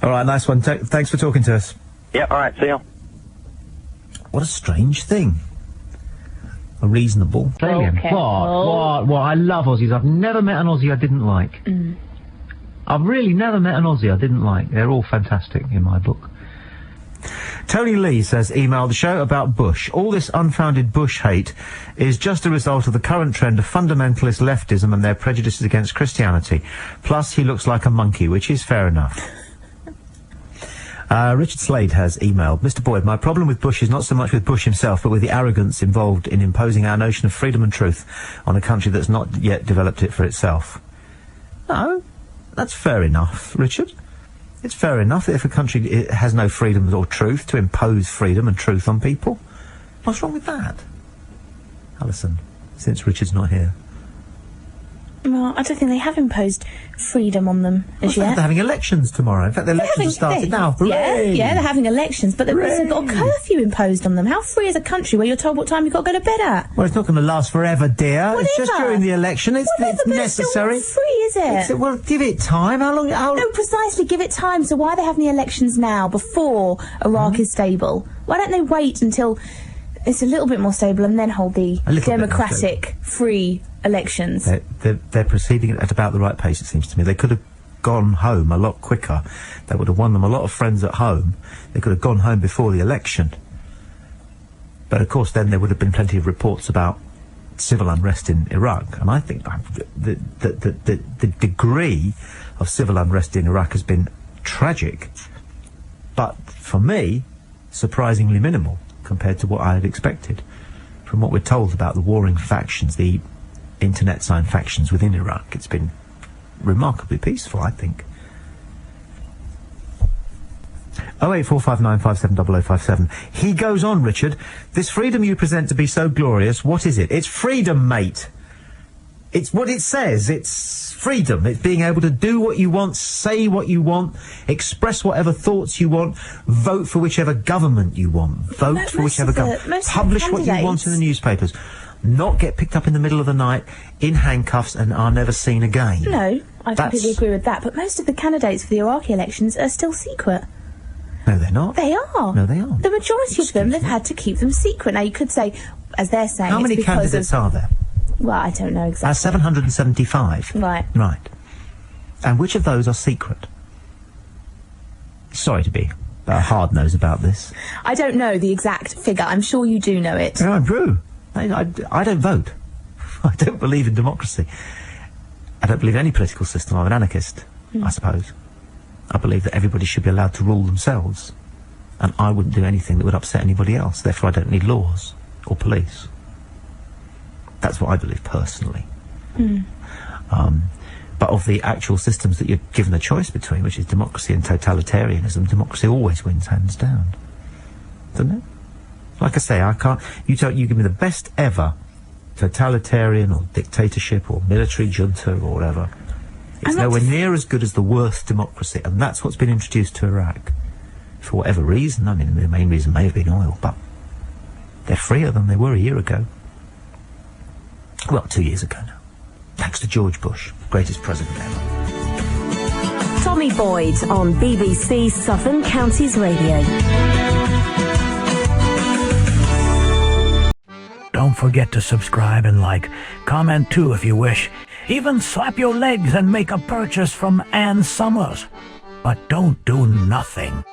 S1: All right, nice one. Thanks for talking to us.
S16: Yeah, all right, see ya.
S1: What a strange thing. A reasonable...
S2: Okay.
S1: What? I love Aussies. I've never met an Aussie I didn't like. I've really never met an Aussie I didn't like. They're all fantastic in my book. Tony Lee says, email the show about Bush. All this unfounded Bush hate is just a result of the current trend of fundamentalist leftism and their prejudices against Christianity. Plus, he looks like a monkey, which is fair enough. Richard Slade has emailed, Mr. Boyd, my problem with Bush is not so much with Bush himself, but with the arrogance involved in imposing our notion of freedom and truth on a country that's not yet developed it for itself. No, that's fair enough, Richard. It's fair enough that if a country has no freedom or truth to impose freedom and truth on people. What's wrong with that? Allison, since Richard's not here.
S2: Well, I don't think they have imposed freedom on them as yet.
S1: They're having elections tomorrow. In fact, the elections have started now. Hooray!
S2: Yeah, they're having elections, but they've got a curfew imposed on them. How free is a country where you're told what time you've got to go to bed at?
S1: Well, it's not going to last forever, dear.
S2: Whatever.
S1: It's just during the election. It's necessary.
S2: It's not free, is it?
S1: Well, give it time. How long?
S2: No, precisely, give it time. So why are they having the elections now, before Iraq is stable? Why don't they wait until it's a little bit more stable and then hold the democratic, free elections?
S1: They're proceeding at about the right pace, it seems to me. They could have gone home a lot quicker. That would have won them a lot of friends at home. They could have gone home before the election. But of course then there would have been plenty of reports about civil unrest in Iraq, and I think the degree of civil unrest in Iraq has been tragic, but for me surprisingly minimal compared to what I had expected from what we're told about the warring factions, the internet sign factions within Iraq. It's been remarkably peaceful, I think. 08459570057. He goes on, Richard. This freedom you present to be so glorious, what is it? It's freedom, mate. It's what it says. It's freedom. It's being able to do what you want, say what you want, express whatever thoughts you want, vote for whichever government you want, vote for whichever government, publish what you want in the newspapers, not get picked up in the middle of the night in handcuffs and are never seen again.
S2: No, I completely agree with that, but most of the candidates for the Iraqi elections are still secret.
S1: No, they're not.
S2: They are.
S1: No, they aren't.
S2: The majority of them, they've had to keep them secret. Now, you could say, as they're saying,
S1: How many
S2: it's because
S1: candidates are there?
S2: Well, I don't know exactly.
S1: 775.
S2: Right.
S1: Right. And which of those are secret? Sorry to be hard-nosed about this.
S2: I don't know the exact figure. I'm sure you do know it.
S1: No, true. I don't vote. I don't believe in democracy. I don't believe in any political system. I'm an anarchist, I suppose. I believe that everybody should be allowed to rule themselves. And I wouldn't do anything that would upset anybody else. Therefore, I don't need laws or police. That's what I believe personally. But of the actual systems that you're given a choice between, which is democracy and totalitarianism, democracy always wins hands down. Doesn't it? Like I say, I can't... You give me the best ever totalitarian or dictatorship or military junta or whatever. It's nowhere near as good as the worst democracy, and that's what's been introduced to Iraq. For whatever reason, I mean, the main reason may have been oil, but they're freer than they were a year ago. Well, 2 years ago now. Thanks to George Bush, greatest president ever.
S3: Tommy Boyds on BBC Southern Counties Radio.
S17: Don't forget to subscribe and like. Comment too if you wish. Even slap your legs and make a purchase from Ann Summers. But don't do nothing.